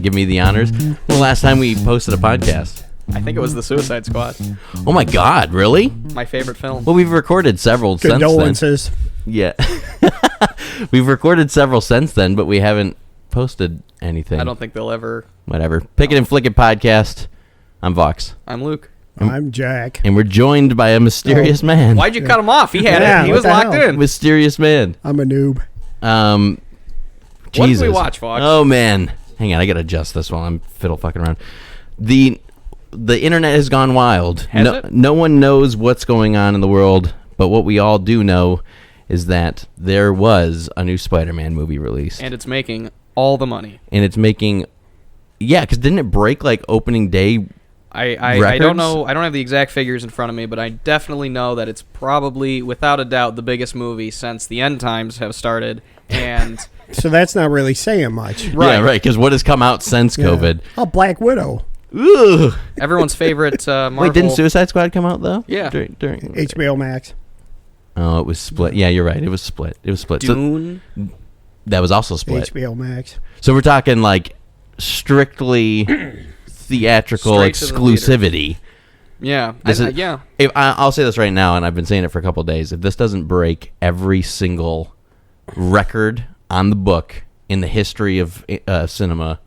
give me the honors. The last time we posted a podcast. I think it was The Suicide Squad. Oh my God, really? My favorite film. Well, we've recorded several Condolences. since then. Yeah. We've recorded several since then, but we haven't posted anything. I don't think they'll ever. Whatever. Pick It and Flick It podcast. I'm Vox. I'm Luke. I'm Jack. And we're joined by a mysterious man. Why'd you cut him off? He had Yeah, it. He what was the locked hell? in. Mysterious man. I'm a noob. What Jesus. did we watch, Fox? Oh, man. Hang on. I got to adjust this while I'm fiddle fucking around. The internet has gone wild. Has it? No one knows what's going on in the world, but what we all do know is that there was a new Spider-Man movie released. And it's making all the money. And it's making... Yeah, because didn't it break, like, opening day I don't know. I don't have the exact figures in front of me, but I definitely know that it's probably, without a doubt, the biggest movie since the end times have started. And So that's not really saying much. Right. Yeah, right, because what has come out since COVID? Oh, Black Widow. Ugh. everyone's favorite Marvel. Wait, didn't Suicide Squad come out, though? Yeah. During HBO Max. Oh, it was split. Yeah, you're right. It was split. Dune. So, that was also split. HBO Max. So we're talking, like, strictly theatrical Straight to the exclusivity. Yeah. Yeah. I'll say this right now, and I've been saying it for a couple of days. If this doesn't break every single record on the book in the history of cinema,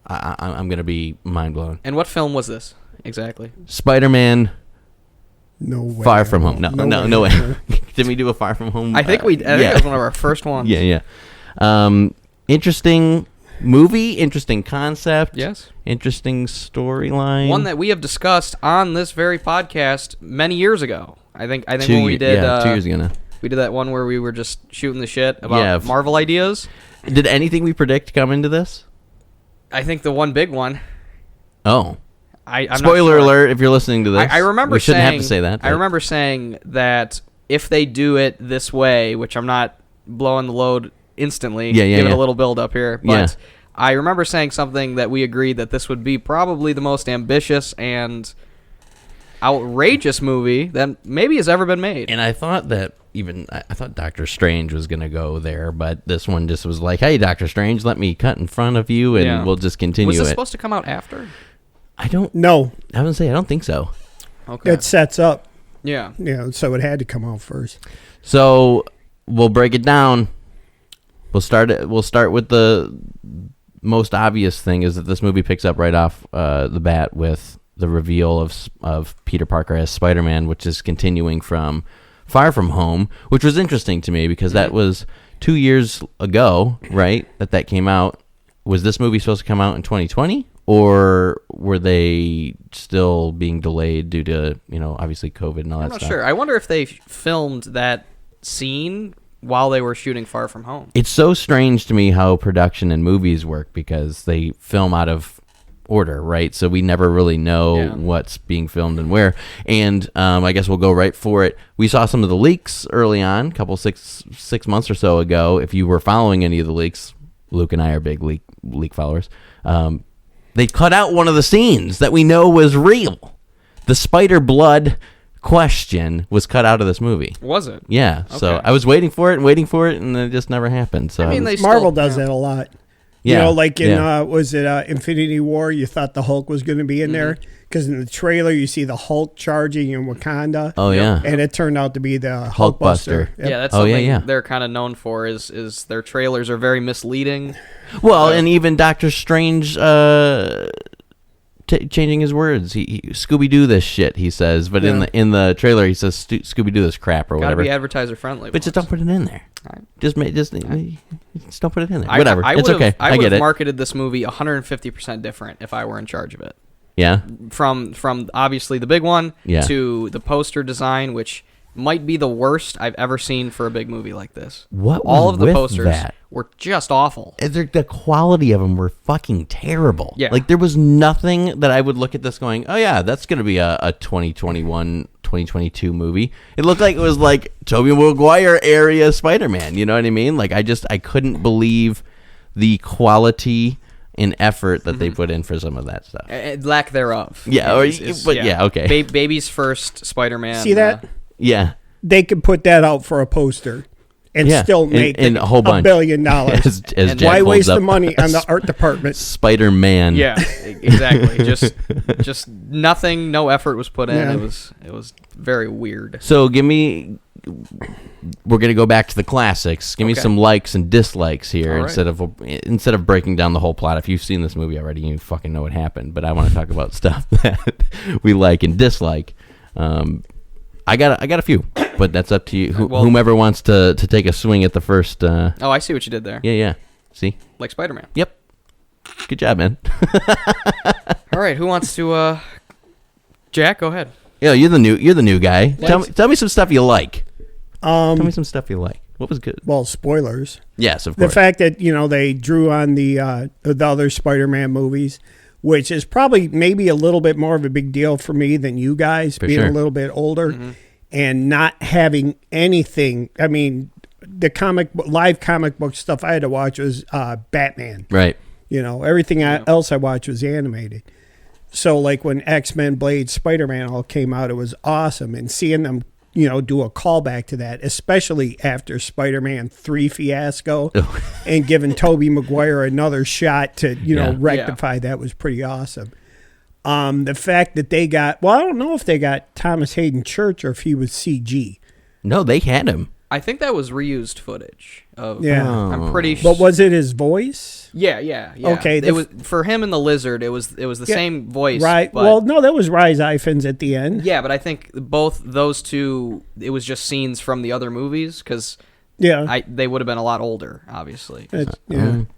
I'm going to be mind blown. And what film was this exactly? Spider-Man No way. Far From Home. No way. Didn't we do a Far From Home? I think we. I think it was one of our first ones. Yeah. Interesting movie, interesting concept. Yes. Interesting storyline. One that we have discussed on this very podcast many years ago. I think when we did 2 years ago now. we did that one where we were just shooting the shit about Marvel ideas. Did anything we predict come into this? I think the one big one. Oh. I'm not Spoiler sure. alert if you're listening to this. I remember we shouldn't saying, have to say that. I remember saying that if they do it this way, which I'm not blowing the load instantly, give it a little build up here, but I remember saying something that we agreed that this would be probably the most ambitious and outrageous movie that maybe has ever been made. And I thought that I thought Doctor Strange was going to go there, but this one just was like, hey, Doctor Strange, let me cut in front of you, and we'll just continue Was this it. supposed to come out after? I don't No. I would say I don't think so. Okay. It sets up. Yeah. Yeah, so it had to come out first. So we'll break it down. We'll start with the most obvious thing is that this movie picks up right off the bat with the reveal of Peter Parker as Spider-Man, which is continuing from Far From Home, which was interesting to me because that was 2 years ago, right? That came out. Was this movie supposed to come out in 2020, or were they still being delayed due to obviously COVID and all that stuff? I'm not sure. I wonder if they filmed that scene while they were shooting Far From Home. It's so strange to me how production in movies work because they film out of order, right? So we never really know what's being filmed and where. And I guess we'll go right for it. We saw some of the leaks early on, couple six months or so ago. If you were following any of the leaks, Luke and I are big leak followers. They cut out one of the scenes that we know was real. The spider blood question was cut out of this movie. Was it? Yeah. Okay. So I was waiting for it, and it just never happened. So I mean, Marvel does that a lot. Yeah. Like in, was it Infinity War, you thought the Hulk was going to be in there? Because in the trailer, you see the Hulk charging in Wakanda. Oh, yeah. And it turned out to be the Hulkbuster. Yep. Yeah, that's something they're kind of known for is their trailers are very misleading. Well, and even Doctor Strange changing his words. He Scooby-Doo this shit, he says. But in the trailer, he says Scooby-Doo this crap or whatever. Gotta be advertiser friendly. But just don't put it in there. Right. Just don't put it in there. Whatever. It's okay. I get would have it. marketed this movie 150% different if I were in charge of it. Yeah. From obviously the big one to the poster design, which might be the worst I've ever seen for a big movie like this. All of the posters were just awful. The quality of them were fucking terrible. Yeah. Like there was nothing that I would look at this going, oh yeah, that's going to be a 2021, 2022 movie. It looked like it was like Tobey Maguire area Spider-Man. You know what I mean? Like I couldn't believe the quality and effort that they put in for some of that stuff. Lack thereof. Yeah. Okay. Baby's first Spider-Man. See that? Yeah. They could put that out for a poster. and still make and a whole bunch. $1 billion. As and Jack why holds waste up the money on the art department? Spider-Man. Yeah, exactly. just nothing. No effort was put in. Yeah. It was very weird. So we're gonna go back to the classics. Give me some likes and dislikes here instead of breaking down the whole plot. If you've seen this movie already, you fucking know what happened. But I want to talk about stuff that we like and dislike. I got a few, but that's up to you. Whomever wants to take a swing at the first. Oh, I see what you did there. Yeah. See, like Spider-Man. Yep. Good job, man. All right, who wants to? Jack, go ahead. Yeah, you're the new guy. Tell me some stuff you like. Tell me some stuff you like. What was good? Well, spoilers. Yes, of course. The fact that they drew on the other Spider-Man movies, which is probably maybe a little bit more of a big deal for me than you guys, being a little bit older and not having anything. I mean, the live comic book stuff I had to watch was Batman. Right. Everything else I watched was animated. So like when X-Men, Blade, Spider-Man all came out, it was awesome. And seeing them do a callback to that, especially after Spider-Man 3 fiasco and giving Tobey Maguire another shot to, rectify that was pretty awesome. The fact that they got, I don't know if they got Thomas Hayden Church or if he was CG. No, they had him. I think that was reused footage. I'm pretty sure. But was it his voice? Yeah. Okay. It was for him and the Lizard. It was the same voice. Right. But, well, no, that was Rhys Ifans at the end. Yeah, but I think both those two, it was just scenes from the other movies because they would have been a lot older, obviously.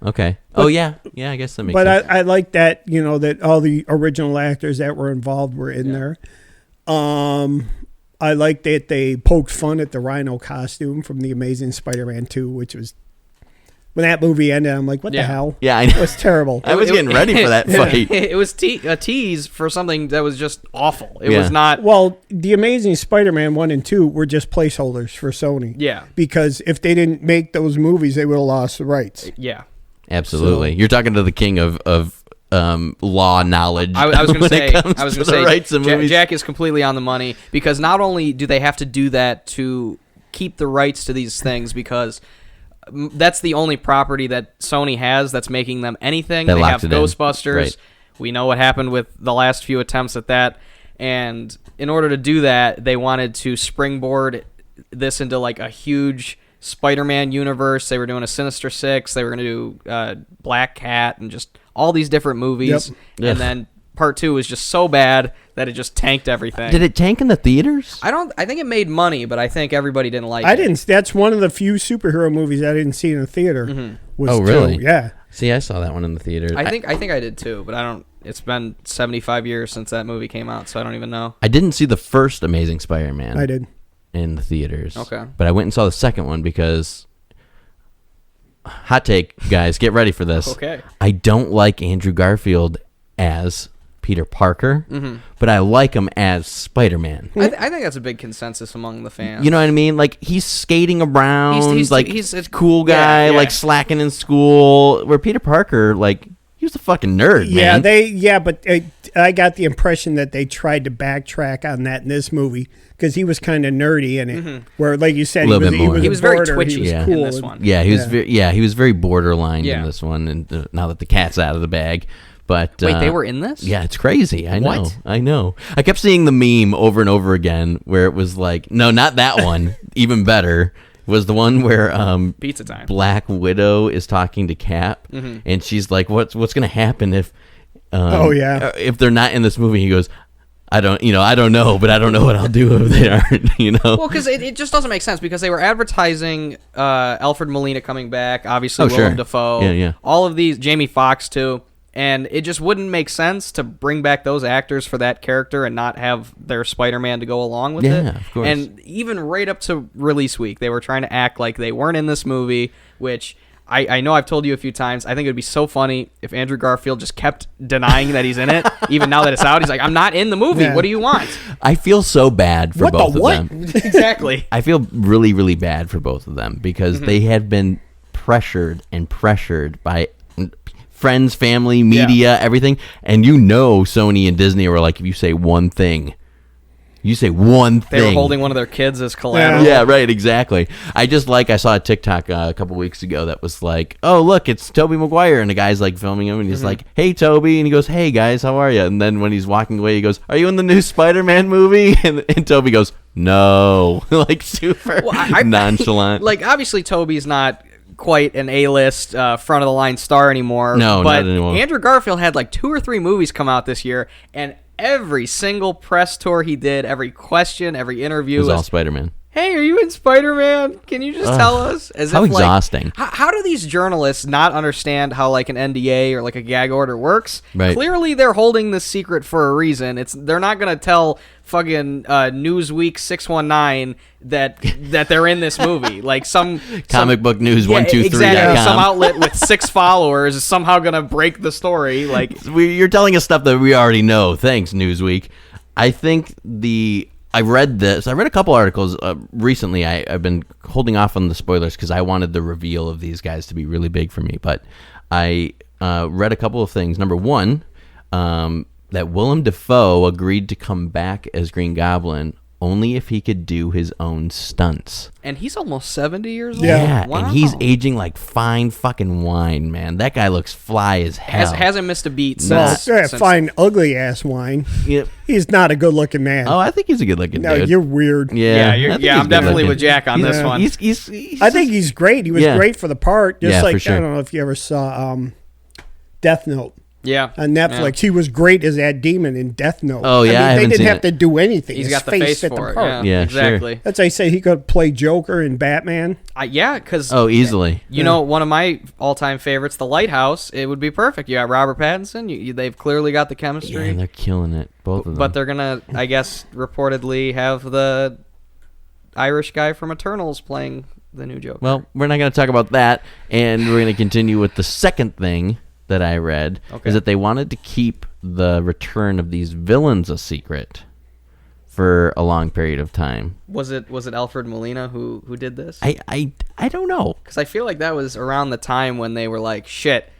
Okay. But, yeah. I guess that makes sense. But I like that that all the original actors that were involved were in there. I like that they poked fun at the Rhino costume from The Amazing Spider-Man 2, which was, when that movie ended, I'm like, what the hell? Yeah, I know. It was terrible. I was getting ready for that fight. It was a tease for something that was just awful. It was not... Well, The Amazing Spider-Man 1 and 2 were just placeholders for Sony. Yeah. Because if they didn't make those movies, they would have lost the rights. Yeah. Absolutely. You're talking to the king of law knowledge. I was going to say, Jack is completely on the money because not only do they have to do that to keep the rights to these things because that's the only property that Sony has that's making them anything. They have Ghostbusters. Right. We know what happened with the last few attempts at that. And in order to do that, they wanted to springboard this into like a huge Spider-Man universe. They were doing a Sinister Six. They were going to do Black Cat and just all these different movies. Yep. And then part 2 was just so bad that it just tanked everything. Did it tank in the theaters? I think it made money, but I think everybody didn't like it. That's one of the few superhero movies I didn't see in the theater. Oh, really? Yeah. See, I saw that one in the theater. I think I did too, but I don't. It's been 75 years since that movie came out, so I don't even know. I didn't see the first Amazing Spider-Man. I did. In the theaters. Okay. But I went and saw the second one because... Hot take, guys. Get ready for this. Okay. I don't like Andrew Garfield as Peter Parker, but I like him as Spider-Man. I think that's a big consensus among the fans. You know what I mean? Like, he's skating around, he's a cool guy, yeah. like slacking in school, where Peter Parker, like... He was a fucking nerd, man. But I got the impression that they tried to backtrack on that in this movie because he was kind of nerdy in it. Where, like you said, he was very border, twitchy cool in this one. Yeah, he was very borderline in this one. And now that the cat's out of the bag, but wait, they were in this? Yeah, it's crazy. I know. What? I know. I kept seeing the meme over and over again where it was like, no, not that one. Even better. Was the one where Pizza Time. Black Widow is talking to Cap, and she's like, "What's going to happen if if they're not in this movie?" He goes, "I don't know, but I don't know what I'll do if they aren't." Well, because it just doesn't make sense because they were advertising Alfred Molina coming back, obviously Willem Dafoe, all of these, Jamie Foxx too. And it just wouldn't make sense to bring back those actors for that character and not have their Spider-Man to go along with it. Yeah, of course. And even right up to release week, they were trying to act like they weren't in this movie, which I know I've told you a few times. I think it would be so funny if Andrew Garfield just kept denying that he's in it, even now that it's out. He's like, I'm not in the movie. Yeah. What do you want? I feel so bad for both of them. Exactly. I feel really, really bad for both of them because they had been pressured by friends, family, media, everything. And Sony and Disney were like, if you say one thing, You say one thing. They were holding one of their kids as collateral. Yeah, right, exactly. I saw a TikTok a couple weeks ago that was like, oh, look, it's Tobey Maguire. And the guy's like filming him and he's like, hey, Toby. And he goes, hey, guys, how are you? And then when he's walking away, he goes, are you in the new Spider-Man movie? And Toby goes, no. Like super nonchalant. Like, obviously, Toby's not quite an A-list front-of-the-line star anymore. No, but not anymore. Andrew Garfield had like 2 or 3 movies come out this year, and every single press tour he did, every question, every interview was all Spider-Man. Hey, are you in Spider-Man? Can you just tell us? How exhausting. How do these journalists not understand how like an NDA or like a gag order works? Right. Clearly, they're holding this secret for a reason. They're not going to tell fucking Newsweek 619 that they're in this movie. Like some Comic Book News 123. Exactly. Some outlet with 6 followers is somehow going to break the story. Like you're telling us stuff that we already know. Thanks, Newsweek. I think I read this. I read a couple articles recently. I've been holding off on the spoilers because I wanted the reveal of these guys to be really big for me. But I read a couple of things. Number one, that Willem Dafoe agreed to come back as Green Goblin only if he could do his own stunts. And he's almost 70 years old. Yeah, wow. And he's aging like fine fucking wine, man. That guy looks fly as hell. Hasn't missed a beat since. Fine, ugly ass wine. Yep. He's not a good looking man. Oh, I think he's a good looking dude. No, you're weird. Yeah, I'm definitely with Jack on this one. I think he's great. He was great for the part. Just like, for sure. I don't know if you ever saw Death Note. Yeah, on Netflix. Yeah. He was great as that demon in Death Note. Oh yeah, I mean, they didn't have to do anything. He's His got the face fit for the it. part. Yeah, exactly. Sure. That's why I say he could play Joker in Batman. Because easily. You know, one of my all-time favorites, The Lighthouse. It would be perfect. You got Robert Pattinson. They've clearly got the chemistry. Yeah, they're killing it, both of them. But they're gonna, I guess, reportedly have the Irish guy from Eternals playing the new Joker. Well, we're not going to talk about that, and we're going to continue with the second thing that I read, is that they wanted to keep the return of these villains a secret for a long period of time. Was it Alfred Molina who did this? I don't know. Because I feel like that was around the time when they were like, shit,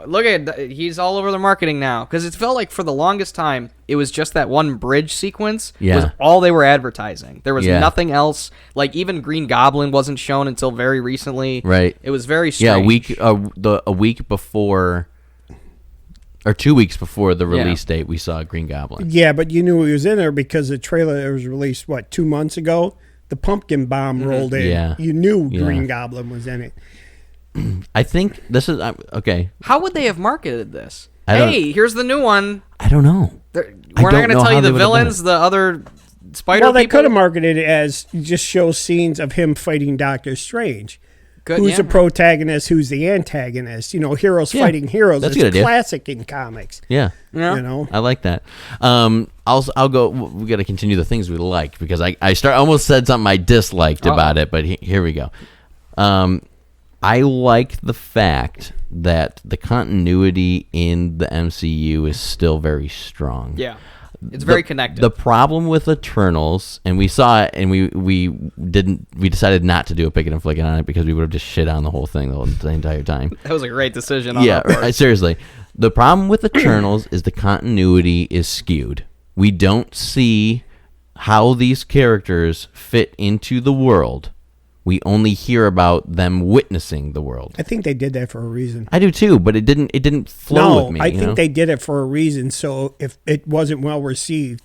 look at he's all over the marketing now. Because it felt like for the longest time, it was just that one bridge sequence was all they were advertising. There was nothing else. Like even Green Goblin wasn't shown until very recently. Right. It was very strange. Yeah, a week before, or 2 weeks before the release date, we saw Green Goblin. Yeah, but you knew he was in there because the trailer was released, 2 months ago? The pumpkin bomb rolled in. Yeah. You knew Green Goblin was in it. I think this is okay. How would they have marketed this? Hey, here's the new one. I don't know. We're not going to tell you the villains, the other spider people. Well, they could have marketed it as just show scenes of him fighting Doctor Strange. Good, who's the protagonist? Who's the antagonist? You know, heroes fighting heroes. That's it's classic in comics. Yeah, you know, I like that. I'll go. We got to continue the things we like because I almost said something I disliked about it, but here we go. I like the fact that the continuity in the MCU is still very strong. Yeah. It's very connected. The problem with Eternals, and we saw it, and we decided not to do a pick it and flick it on it because we would have just shit on the whole thing the entire time. That was a great decision on our part. Seriously. The problem with Eternals is the continuity is skewed. We don't see how these characters fit into the world. We only hear about them witnessing the world. I think they did that for a reason. I do too, but it didn't flow with me. I think they did it for a reason. So if it wasn't well received,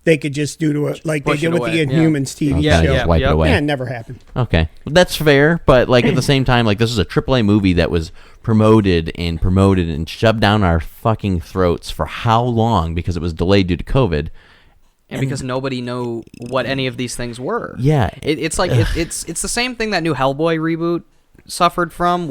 they could just do it like they did with the Inhumans TV show. Just wipe it away. Yeah, it never happened. Okay, that's fair. But like at the same time, like this is a AAA movie that was promoted and shoved down our fucking throats for how long because it was delayed due to COVID. And because nobody knew what any of these things were. Yeah. It's like, it's the same thing that new Hellboy reboot suffered from.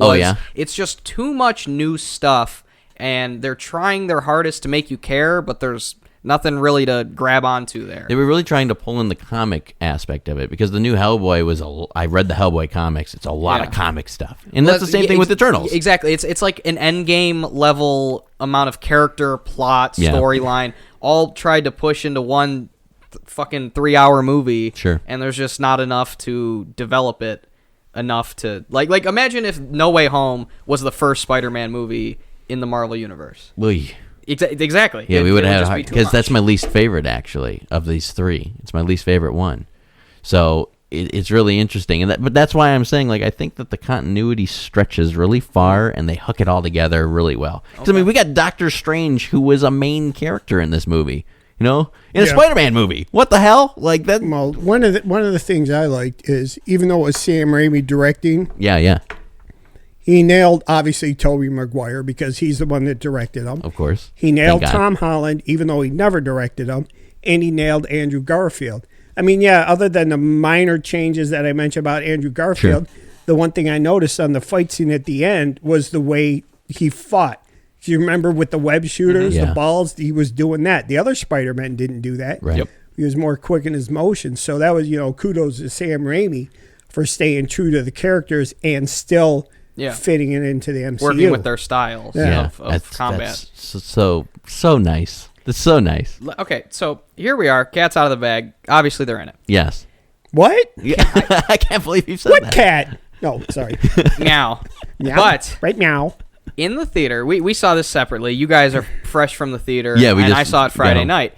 It's just too much new stuff, and they're trying their hardest to make you care, but there's nothing really to grab onto there. They were really trying to pull in the comic aspect of it, because the new Hellboy I read the Hellboy comics, it's a lot of comic stuff. And that's the same thing with Eternals. Exactly. It's like an endgame level amount of character, plot, storyline, all tried to push into one fucking 3-hour movie. Sure. And there's just not enough to develop it enough to like imagine if No Way Home was the first Spider-Man movie in the Marvel universe. Oy. Exactly. Yeah, we would have had because that's my least favorite actually of these three. It's my least favorite one. So it's really interesting, but that's why I'm saying like I think that the continuity stretches really far and they hook it all together really well. Because I mean, we got Doctor Strange, who was a main character in this movie. In a Spider-Man movie. What the hell? Like that. Well, one of the things I liked is even though it was Sam Raimi directing. Yeah. He nailed, obviously, Tobey Maguire because he's the one that directed him. Of course. He nailed Tom Holland, even though he never directed him. And he nailed Andrew Garfield. I mean, yeah, other than the minor changes that I mentioned about Andrew Garfield, the one thing I noticed on the fight scene at the end was the way he fought. Do you remember with the web shooters, the balls? He was doing that. The other Spider-Man didn't do that. Right. Yep. He was more quick in his motion. So that was, kudos to Sam Raimi for staying true to the characters and still fitting it into the MCU. Working with their styles of combat. That's so nice. That's so nice. Okay, so here we are. Cat's out of the bag. Obviously, they're in it. Yes. What? Yeah, I can't believe you said what that. What cat? No, sorry. Meow. But right meow. In the theater, we saw this separately. You guys are fresh from the theater. Yeah, and I saw it Friday night.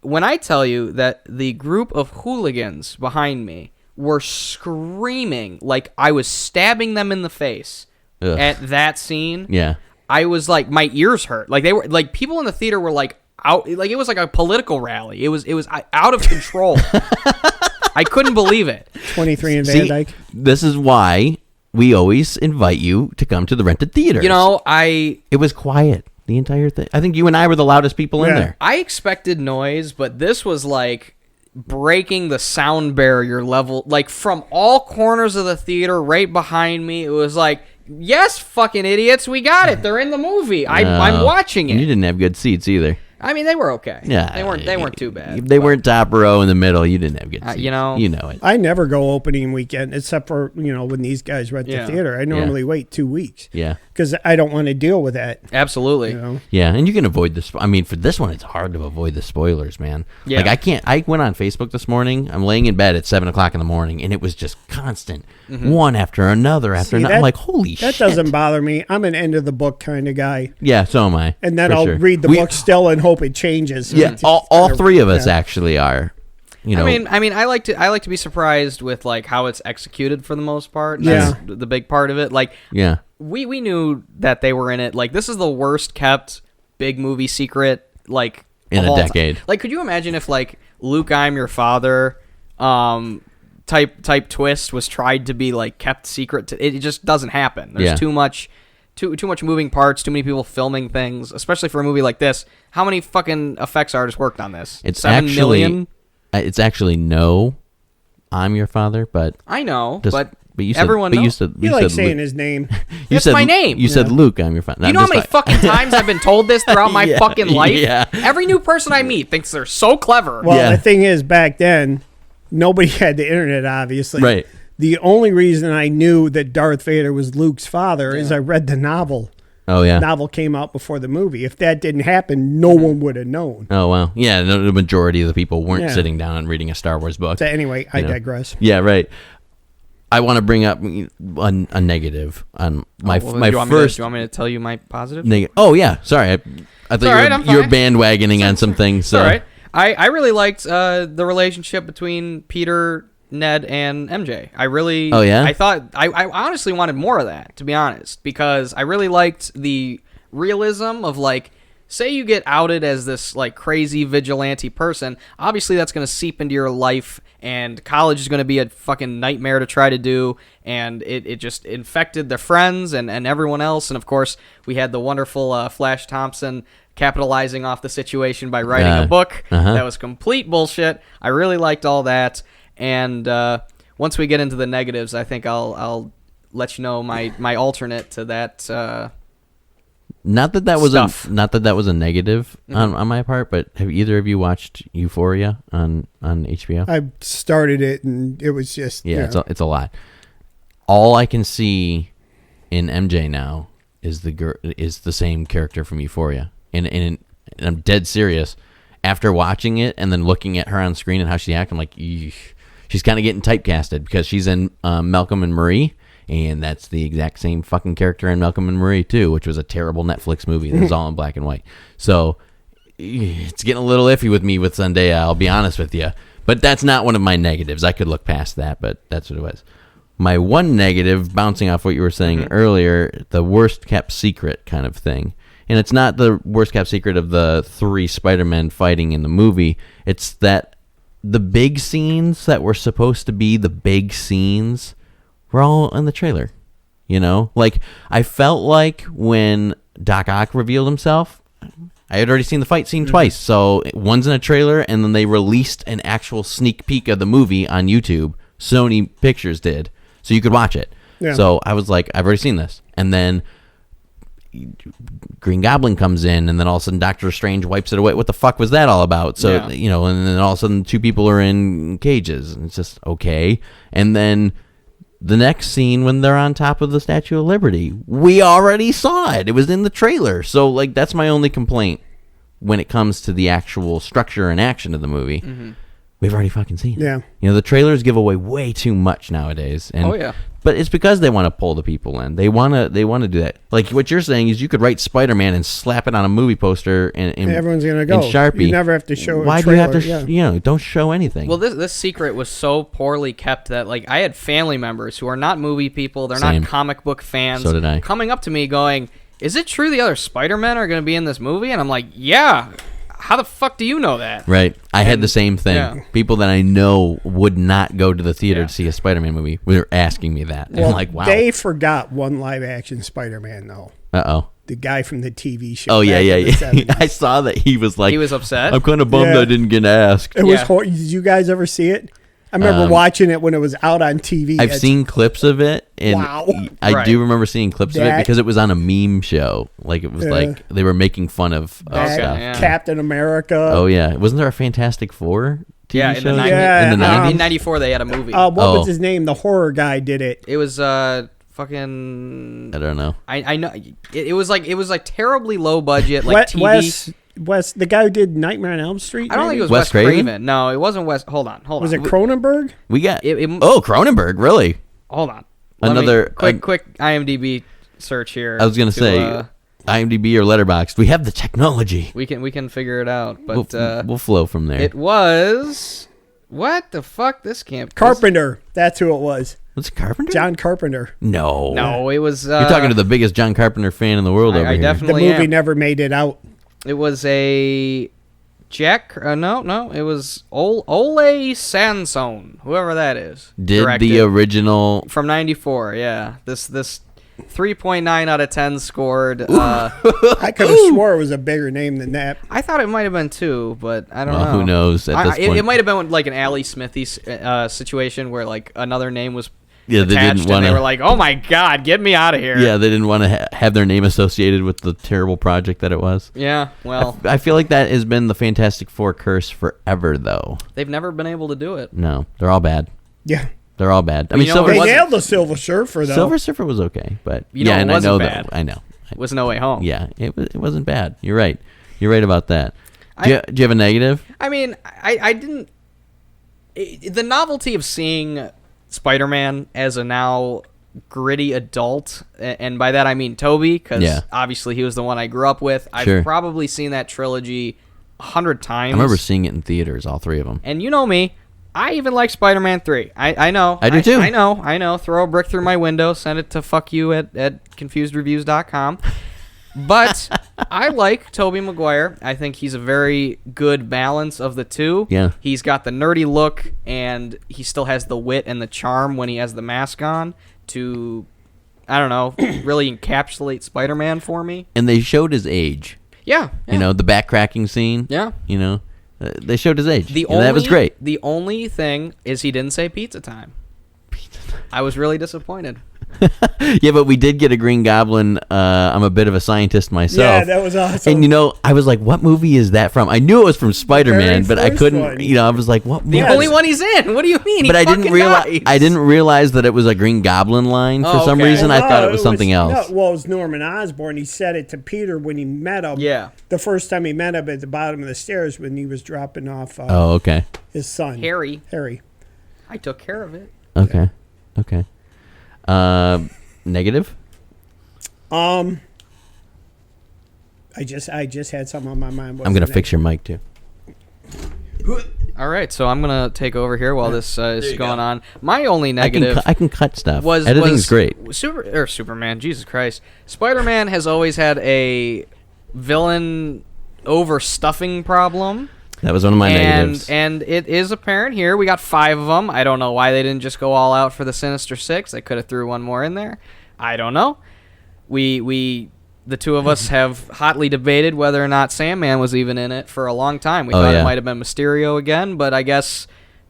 When I tell you that the group of hooligans behind me were screaming like I was stabbing them in the face at that scene. Yeah. I was like, my ears hurt. Like they were like people in the theater were like out, like it was like a political rally. It was out of control. I couldn't believe it. 23 and Van Dyke. This is why we always invite you to come to the rented theater. It was quiet the entire thing. I think you and I were the loudest people in there. I expected noise, but this was like breaking the sound barrier level. Like from all corners of the theater, right behind me, it was like, yes, fucking idiots, we got it. They're in the movie. I'm watching it. You didn't have good seats either. I mean, they were okay. Yeah, they weren't too bad. They weren't top row in the middle. You didn't have good seats. You know it. I never go opening weekend except for when these guys rent the theater. I normally wait 2 weeks. Yeah, because I don't want to deal with that. Absolutely. Yeah, and you can avoid this. I mean, for this one, it's hard to avoid the spoilers, man. Yeah. Like I can't. I went on Facebook this morning. I'm laying in bed at 7:00 in the morning, and it was just constant, one after another after another. I'm like, holy shit. That doesn't bother me. I'm an end of the book kind of guy. Yeah, so am I. And then I'll read the book still and hope it changes. Yeah, all three of us actually are. I mean, I like to be surprised with like how it's executed for the most part. That's the big part of it. Like, we knew that they were in it. Like, this is the worst kept big movie secret like in a decade. Like, could you imagine if like Luke, I'm your father, type twist was tried to be like kept secret? It just doesn't happen. There's too much moving parts, too many people filming things, especially for a movie like this. How many fucking effects artists worked on this? It's 7 million? It's actually no, I'm your father, but... I know, but you said, everyone knows. You like saying his name. That's my name. You said Luke, I'm your father. You know how many fucking times I've been told this throughout my fucking life? Yeah. Every new person I meet thinks they're so clever. Well, the thing is, back then, nobody had the internet, obviously. Right. The only reason I knew that Darth Vader was Luke's father is I read the novel. Oh, yeah. The novel came out before the movie. If that didn't happen, no one would have known. Oh, wow. Yeah, the majority of the people weren't sitting down and reading a Star Wars book. So anyway, I digress. Yeah, right. I want to bring up a negative on my first... Do you want me to tell you my positive? Oh, yeah. Sorry. I thought you were bandwagoning on some things. So. All right. I really liked the relationship between Peter, Ned, and MJ. Oh, yeah? I thought... I honestly wanted more of that, to be honest, because I really liked the realism of, like, say you get outed as this, like, crazy vigilante person. Obviously, that's going to seep into your life, and college is going to be a fucking nightmare to try to do, and it just infected their friends and everyone else. And, of course, we had the wonderful Flash Thompson capitalizing off the situation by writing a book. That was complete bullshit. I really liked all that. And once we get into the negatives, I think I'll let you know my alternate to that. Not that that was a negative on my part, but have either of you watched Euphoria on HBO? I started it and it was just it's a lot. All I can see in MJ now is the same character from Euphoria, and I'm dead serious. After watching it and then looking at her on screen and how she acts, I'm like, eesh. She's kind of getting typecasted because she's in Malcolm and Marie, And that's the exact same fucking character in Malcolm and Marie, too, which was a terrible Netflix movie that was all in black and white. So it's getting a little iffy with me with Zendaya, I'll be honest with you. But that's not one of my negatives. I could look past that, but that's what it was. My one negative, bouncing off what you were saying earlier, the worst kept secret kind of thing. And it's not the worst kept secret of the 3 Spider-Men fighting in the movie. It's that the big scenes that were supposed to be the big scenes were all in the trailer. You know? Like, I felt like when Doc Ock revealed himself, I had already seen the fight scene twice. So one's in a trailer, and then they released an actual sneak peek of the movie on YouTube. Sony Pictures did. So you could watch it. Yeah. So I was like, I've already seen this. And then Green Goblin comes in, and then all of a sudden Doctor Strange wipes it away. What the fuck was that all about? So, you know, and then all of a sudden 2 people are in cages. And it's just, okay. And then the next scene when they're on top of the Statue of Liberty, we already saw it. It was in the trailer. So, like, that's my only complaint when it comes to the actual structure and action of the movie. Mm-hmm. We've already fucking seen it. Yeah. You know, the trailers give away way too much nowadays. And, but it's because they want to pull the people in. They want to do that. Like, what you're saying is you could write Spider-Man and slap it on a movie poster and everyone's going to go. In Sharpie. You never have to show Why do you have to, you know, don't show anything. Well, this secret was so poorly kept that, like, I had family members who are not movie people. They're not comic book fans. So did I. Coming up to me going, is it true the other Spider-Men are going to be in this movie? And I'm like, yeah. How the fuck do you know that? Right. I had the same thing. Yeah. People that I know would not go to the theater to see a Spider-Man movie were asking me that. Well, I'm like, wow. They forgot one live-action Spider-Man, though. Uh-oh. The guy from the TV show. Oh, yeah. I saw that he was like... He was upset? I'm kind of bummed I didn't get asked. It was did you guys ever see it? I remember watching it when it was out on TV. I've seen clips of it, and I do remember seeing clips of it because it was on a meme show. Like, it was like they were making fun of stuff. Yeah. Captain America. Oh, yeah. Wasn't there a Fantastic Four TV show? In the 1994, they had a movie. What was his name? The horror guy did it. It was fucking... I don't know. I know. It was like terribly low budget, like TV... Wes, the guy who did Nightmare on Elm Street? I don't think it was Wes Craven. No, it wasn't Wes. Hold on. Was it Cronenberg? We got Cronenberg, really? Hold on. Another quick IMDb search here. I was gonna say IMDb or Letterboxd. We have the technology. We can figure it out, but we'll flow from there. It was what the fuck? This can't. Carpenter. That's who it was. Was it Carpenter? John Carpenter. No, it was. You're talking to the biggest John Carpenter fan in the world over here. Definitely. The movie never made it out. It was a no, it was Ole Sansone, whoever that is. Did the original from '94? Yeah, this 3.9 out of 10 scored. I could have swore it was a bigger name than that. I thought it might have been 2, but I don't know. Who knows? At this point, it might have been like an Ali Smithy situation where like another name was. Yeah, they didn't want to. They were like, "Oh my god, get me out of here!" Yeah, they didn't want to have their name associated with the terrible project that it was. Yeah, well, I feel like that has been the Fantastic Four curse forever, though. They've never been able to do it. No, they're all bad. Yeah, they're all bad. I mean, they nailed the Silver Surfer though. Silver Surfer was okay, but and I know bad. I know it was No Way Home. Yeah, it wasn't bad. You're right. You're right about that. Do you have a negative? I mean, I didn't. The novelty of seeing Spider-Man as a now gritty adult, and by that I mean Tobey, because obviously he was the one I grew up with. I've probably seen that trilogy 100 times. I remember seeing it in theaters, all 3 of them. And you know me, I even like Spider-Man 3. I know. I do too. I know. Throw a brick through my window, send it to fuck you at confusedreviews.com. But I like Tobey Maguire. I think he's a very good balance of the two. Yeah. He's got the nerdy look, and he still has the wit and the charm when he has the mask on to, I don't know, really encapsulate Spider-Man for me. And they showed his age. Yeah. You know, the back-cracking scene. Yeah. You know, they showed his age. That was great. The only thing is he didn't say pizza time. I was really disappointed. Yeah, but we did get a Green Goblin. I'm a bit of a scientist myself. Yeah, that was awesome. And, you know, I was like, what movie is that from? I knew it was from Spider-Man, but I couldn't, you know, I was like, what movie? The only one he's in. What do you mean? But I didn't realize that it was a Green Goblin line for some reason. I thought it was something else. No, well, it was Norman Osborn. He said it to Peter when he met him. Yeah. The first time he met him at the bottom of the stairs when he was dropping off his son. Harry. I took care of it. Okay. Negative. I just had something on my mind. I'm gonna fix your mic too. All right, so I'm gonna take over here while this is going on. My only negative, I can cut stuff. Was Editing's great. Superman. Jesus Christ, Spider-Man has always had a villain overstuffing problem. That was one of my negatives. And it is apparent here. We got 5 of them. I don't know why they didn't just go all out for the Sinister Six. They could have threw one more in there. I don't know. The two of us have hotly debated whether or not Sandman was even in it for a long time. We thought it might have been Mysterio again, but I guess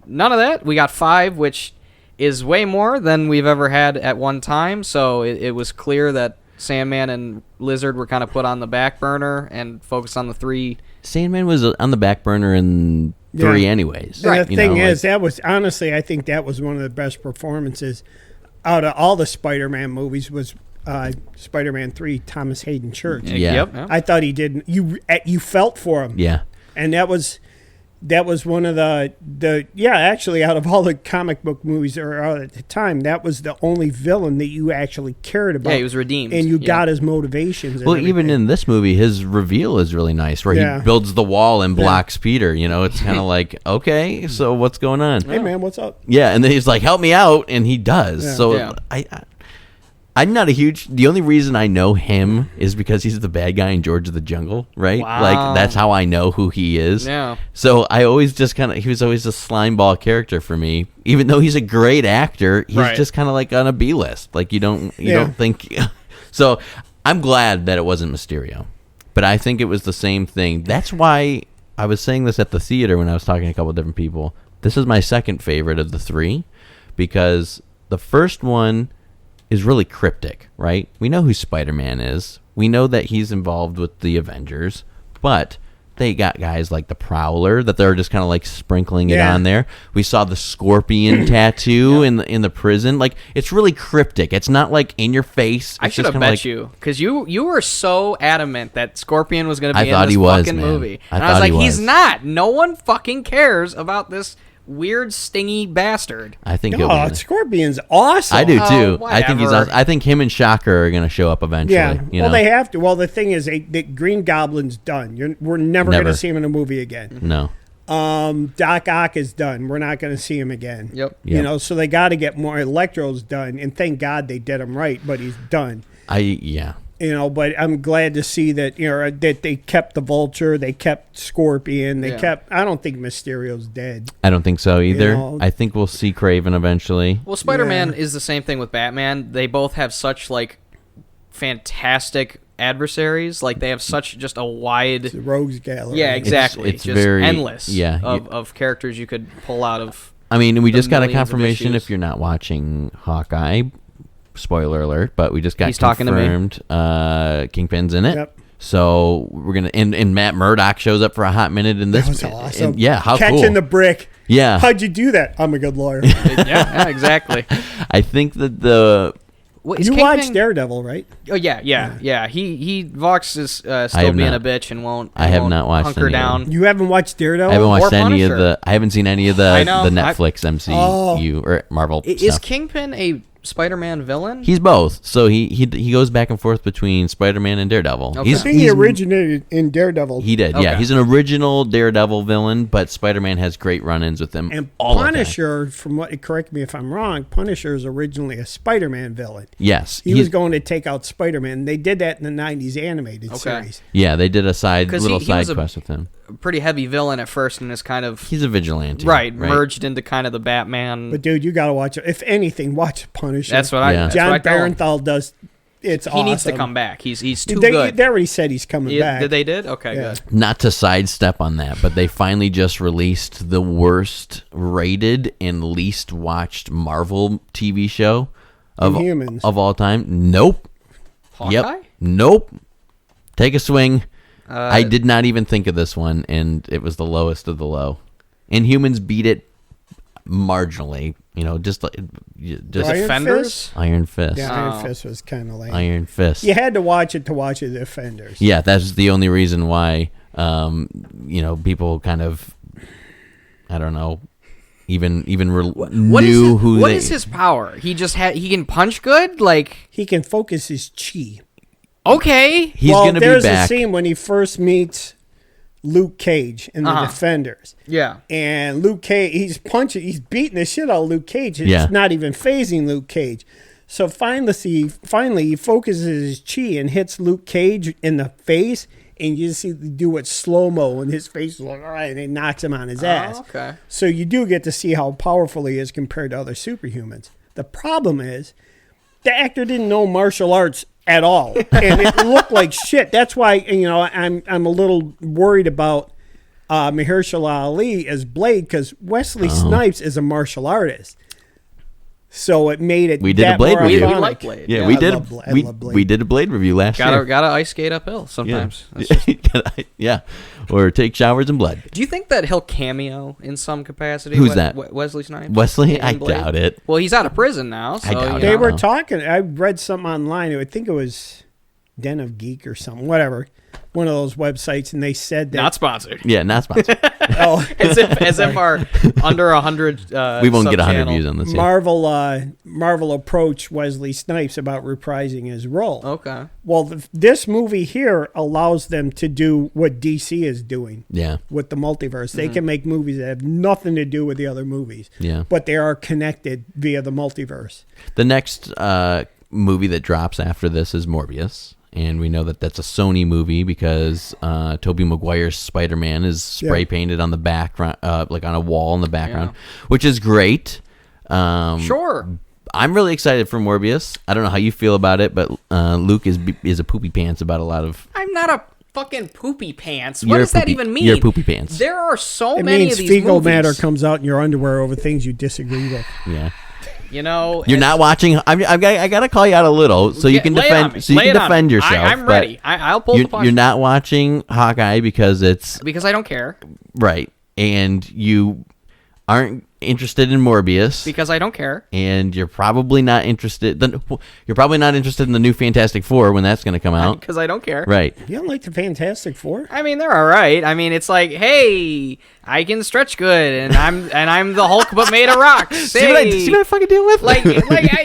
none of that. We got 5, which is way more than we've ever had at one time. So it was clear that Sandman and Lizard were kind of put on the back burner and focused on the 3. Sandman was on the back burner in 3 anyways. Right. The thing is, that was honestly, I think that was one of the best performances out of all the Spider-Man movies was Spider-Man 3, Thomas Hayden Church. Yeah. Yep. I thought he did. You felt for him. Yeah. And that was one of the actually out of all the comic book movies or at the time, that was the only villain that you actually cared about. Yeah, he was redeemed. And you got his motivations. Well, even in this movie, his reveal is really nice, where he builds the wall and blocks Peter. You know, it's kind of like, okay, so what's going on? Hey, man, what's up? Yeah, and then he's like, help me out, and he does. Yeah. So I'm not the only reason I know him is because he's the bad guy in George of the Jungle, right? Wow. Like, that's how I know who he is. Yeah. So I always just he was always a slimeball character for me. Even though he's a great actor, he's just kind of like on a B list. Like, you don't think. So I'm glad that it wasn't Mysterio. But I think it was the same thing. That's why I was saying this at the theater when I was talking to a couple of different people. This is my second favorite of the 3 because the first one is really cryptic, right? We know who Spider-Man is. We know that he's involved with the Avengers, but they got guys like the Prowler that they're just kind of like sprinkling it on there. We saw the Scorpion tattoo in the prison. Like, it's really cryptic. It's not like in your face. I should have bet you, because you were so adamant that Scorpion was going to be in this fucking movie. And I was like, he's not. No one fucking cares about this weird, stingy bastard. I think Scorpion's awesome. I do too. Oh, I think he's awesome. I think him and Shocker are going to show up eventually. Yeah. Well, they have to. Well, the thing is, the Green Goblin's done. We're never going to see him in a movie again. No. Doc Ock is done. We're not going to see him again. Yep. You know, so they got to get more. Electro's done, and thank God they did him right, but he's done. You know, but I'm glad to see that, you know, that they kept the Vulture, they kept Scorpion, they kept. I don't think Mysterio's dead. I don't think so either. You know? I think we'll see Kraven eventually. Well, Spider-Man is the same thing with Batman. They both have such like fantastic adversaries. Like, they have such just a wide It's a rogues gallery. Yeah, exactly. It's just very endless. Yeah, of characters you could pull out of. I mean, we just got a millions of confirmation issues. if you're not watching Hawkeye. Spoiler alert, but we just got He's talking to me. confirmed Kingpin's in it. Yep. So we're gonna and Matt Murdock shows up for a hot minute in this. That was awesome. And yeah, how Catching cool. the brick. Yeah. How'd you do that? I'm a good lawyer. yeah, exactly. I think that You watched Daredevil, right? Oh yeah. He Vox is still being not. a bitch and won't. I have not watched hunker any of down. You haven't watched Daredevil? I haven't watched Or any of Punisher. I haven't seen any of the I know. Netflix MCU or Marvel Is stuff. Kingpin a Spider-Man villain? He's both. So he goes back and forth between Spider-Man and Daredevil. Okay. I think he originated in Daredevil. He did, yeah. Okay. He's an original Daredevil villain, but Spider-Man has great run-ins with him. And all Punisher, correct me if I'm wrong, Punisher is originally a Spider-Man villain. Yes. He was going to take out Spider-Man. They did that in the 90s animated series. Yeah, they did a little he side was quest with him. Pretty heavy villain at first, and is kind of He's a vigilante. right merged into kind of the Batman. But dude, you got to watch it. If anything, watch Punisher. That's what I. Yeah. That's John what I tell him. Barenthal does. It's awesome. He needs to come back. He's too they, good. They already said he's coming back. Did they did? Okay, Yeah. good. Not to sidestep on that, but they finally just released the worst rated and least watched Marvel TV show of Inhumans. of all time. Nope. Hawkeye? Yep. Nope. Take a swing. Uh, I did not even think of this one, and it was the lowest of the low. Inhumans beat it marginally, just Iron Defenders. Fist? Iron Fist. Yeah, Oh. Iron Fist was kind of lame. Iron Fist. You had to watch it the Defenders. Yeah, that's the only reason why, people kind of, I don't know, knew who. What is his power? He can punch good. Like he can focus his chi. Okay, he's gonna be back. There's a scene when he first meets Luke Cage in the Defenders. Yeah, and Luke Cage, he's beating the shit out of Luke Cage. It's not even phasing Luke Cage. So finally, he focuses his chi and hits Luke Cage in the face, and you see do it slow-mo, and his face is like, all right, and it knocks him on his ass. Okay. So you do get to see how powerful he is compared to other superhumans. The problem is, the actor didn't know martial arts at all, and it looked like shit. That's why I'm a little worried about Mahershala Ali as Blade, because Wesley Snipes is a martial artist. So it made it. We did a Blade review. We like Blade. Yeah, we did. We did a Blade review last year. Gotta ice skate uphill sometimes. Yeah, or take showers in blood. Do you think that he'll cameo in some capacity? Who's that? Wesley Snipes. Wesley, I doubt it. Well, he's out of prison now. So, I doubt it. They were talking. I read something online. I think it was Den of Geek or something. Whatever. One of those websites, and they said that not sponsored. Yeah, not sponsored. as if our under 100 we won't get 100 views on this. Marvel approached Wesley Snipes about reprising his role. Okay. Well, this movie here allows them to do what DC is doing. Yeah. With the multiverse, they can make movies that have nothing to do with the other movies. Yeah. But they are connected via the multiverse. The next movie that drops after this is Morbius. And we know that that's a Sony movie because Tobey Maguire's Spider-Man is spray painted on the background, like on a wall in the background, which is great. Sure. I'm really excited for Morbius. I don't know how you feel about it, but Luke is a poopy pants about a lot of... I'm not a fucking poopy pants. What does that even mean? You're poopy pants. There are so many of these movies. It means fecal matter comes out in your underwear over things you disagree with. Yeah. You're not watching. I gotta call you out a little, so you can defend. So you can defend yourself. I'm ready. I'll pull the punch. You're not watching Hawkeye because I don't care. Right, and you aren't interested in Morbius because I don't care, and you're probably not interested. You're probably not interested in the new Fantastic Four when that's going to come out because I don't care. Right? You don't like the Fantastic Four? I mean, they're all right. I mean, it's like, hey, I can stretch good, and I'm the Hulk but made of rocks. See what I fucking deal with?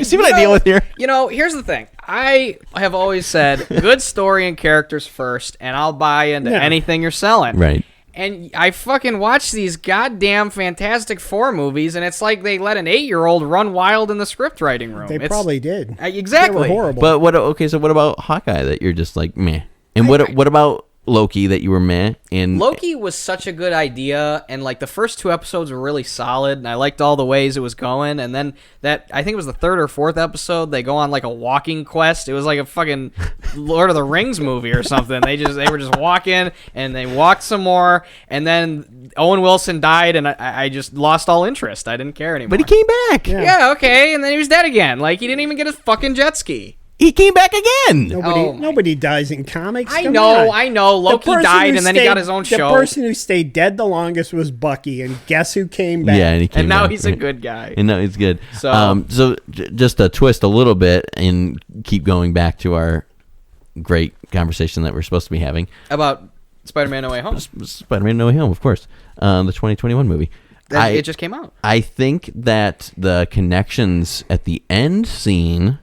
See what I deal with here? Here's the thing. I have always said good story and characters first, and I'll buy into anything you're selling. Right. And I fucking watch these goddamn Fantastic Four movies, and it's like they let an 8-year-old run wild in the script writing room. They probably did. Exactly. They were horrible. But what about Hawkeye that you're just like meh? And what about Loki that you were meh? And Loki was such a good idea, and like the first 2 episodes were really solid, and I liked all the ways it was going. And then I think it was the 3rd or 4th episode, they go on like a walking quest. It was like a fucking Lord of the Rings movie or something. They were just walking, and they walked some more, and then Owen Wilson died, and I just lost all interest. I didn't care anymore. But he came back. Yeah, okay, and then he was dead again. Like he didn't even get his fucking jet ski. He came back again. Nobody dies in comics. I know. Loki died, and then he got his own show. The person who stayed dead the longest was Bucky, and guess who came back? Yeah, and he came and now back, he's a good guy. And now he's good. So just to twist a little bit and keep going back to our great conversation that we're supposed to be having about Spider-Man No Way Home. Spider-Man No Way Home, of course, the 2021 movie. It just came out. I think that the connections at the end scene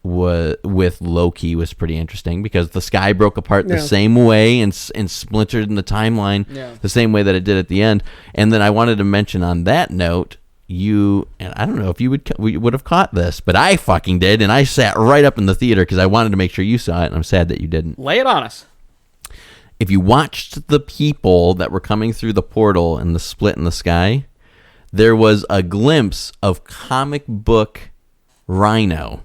with Loki was pretty interesting because the sky broke apart the same way and splintered in the timeline the same way that it did at the end. And then I wanted to mention on that note, and I don't know if you would have caught this, but I fucking did, and I sat right up in the theater because I wanted to make sure you saw it, and I'm sad that you didn't. Lay it on us. If you watched the people that were coming through the portal and the split in the sky, there was a glimpse of comic book Rhino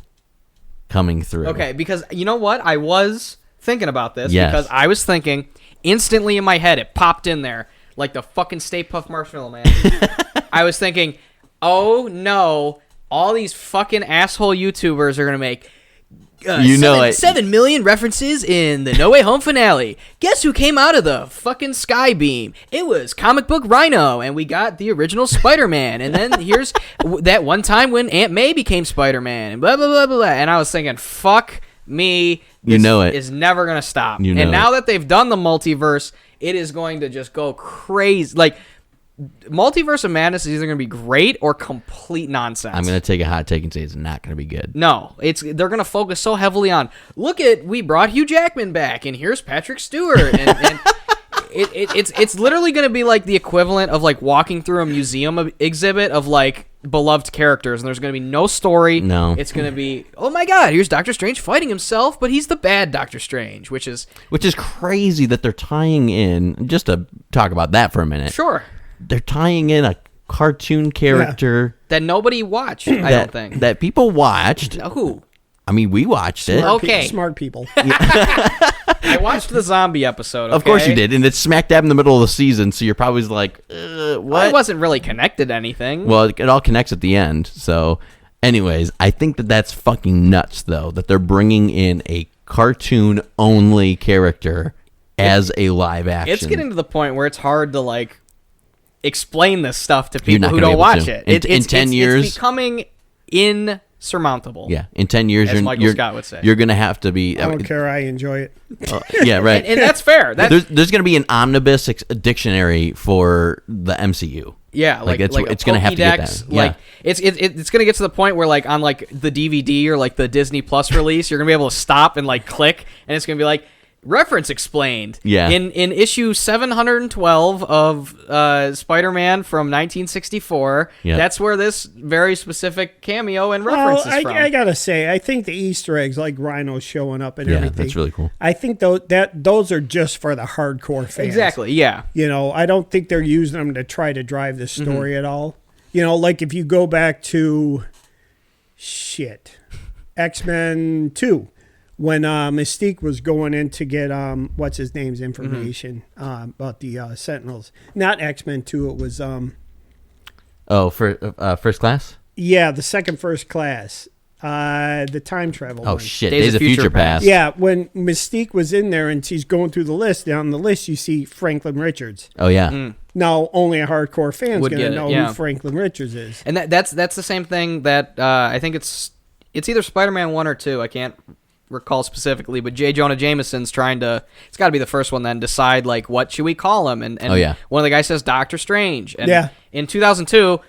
coming through. Okay, because you know what? I was thinking about this because I was thinking instantly in my head, it popped in there like the fucking Stay Puft Marshmallow Man. I was thinking, oh no, all these fucking asshole YouTubers are going to make 7 million references in the No Way Home finale. Guess who came out of the fucking sky beam? It was comic book Rhino, and we got the original Spider-Man. And then here's that one time when Aunt May became Spider-Man, and blah, blah, blah, blah, blah. And I was thinking, fuck me. This is never going to stop. And now that they've done the multiverse, it is going to just go crazy. Like, Multiverse of Madness is either going to be great or complete nonsense. I'm going to take a hot take and say it's not going to be good. No, they're going to focus so heavily on, we brought Hugh Jackman back, and here's Patrick Stewart, and it's literally going to be like the equivalent of like walking through a museum exhibit of like beloved characters, and there's going to be no story. No, it's going to be, oh my god, here's Doctor Strange fighting himself, but he's the bad Doctor Strange, which is crazy that they're tying in. Just to talk about that for a minute, sure. They're tying in a cartoon character that nobody watched. I don't think that people watched. Who? I mean, we watched it. Okay, smart people. I watched the zombie episode. Okay? Of course you did, and it's smack dab in the middle of the season, so you're probably like, what? I wasn't really connected to anything. Well, it all connects at the end. So, anyways, I think that's fucking nuts, though, that they're bringing in a cartoon-only character as a live action. It's getting to the point where it's hard to, like, explain this stuff to people who don't watch it. In 10 years... It's becoming insurmountable. Yeah, in 10 years, as Michael Scott would say. You're going to have to be... I don't care. I enjoy it. Yeah, right. and that's fair. There's going to be an omnibus dictionary for the MCU. Yeah, like it's going to have to get that. Yeah. Like it's going to get to the point where like on like the DVD or like the Disney Plus release, you're going to be able to stop and like click, and it's going to be like reference explained. Yeah. In issue 712 of Spider-Man from 1964, that's where this very specific cameo and reference is from. I gotta say, I think the Easter eggs, like Rhino showing up and everything, that's really cool. I think those are just for the hardcore fans. Exactly. Yeah. You know, I don't think they're using them to try to drive the story at all. You know, like if you go back to X-Men 2. When Mystique was going in to get what's his name's information about the Sentinels, not X-Men 2, it was First Class. Yeah, the second First Class, the time travel. Oh one. shit! Days of Future Past. Yeah, when Mystique was in there and she's going through the list, down the list you see Franklin Richards. Oh yeah. Now only a hardcore fan's would gonna know who Franklin Richards is. And that's the same thing that I think it's either Spider-Man 1 or 2. I can't recall specifically, but J. Jonah Jameson's trying to, it's got to be the first one then, decide like what should we call him, and one of the guys says Doctor Strange, and in 2002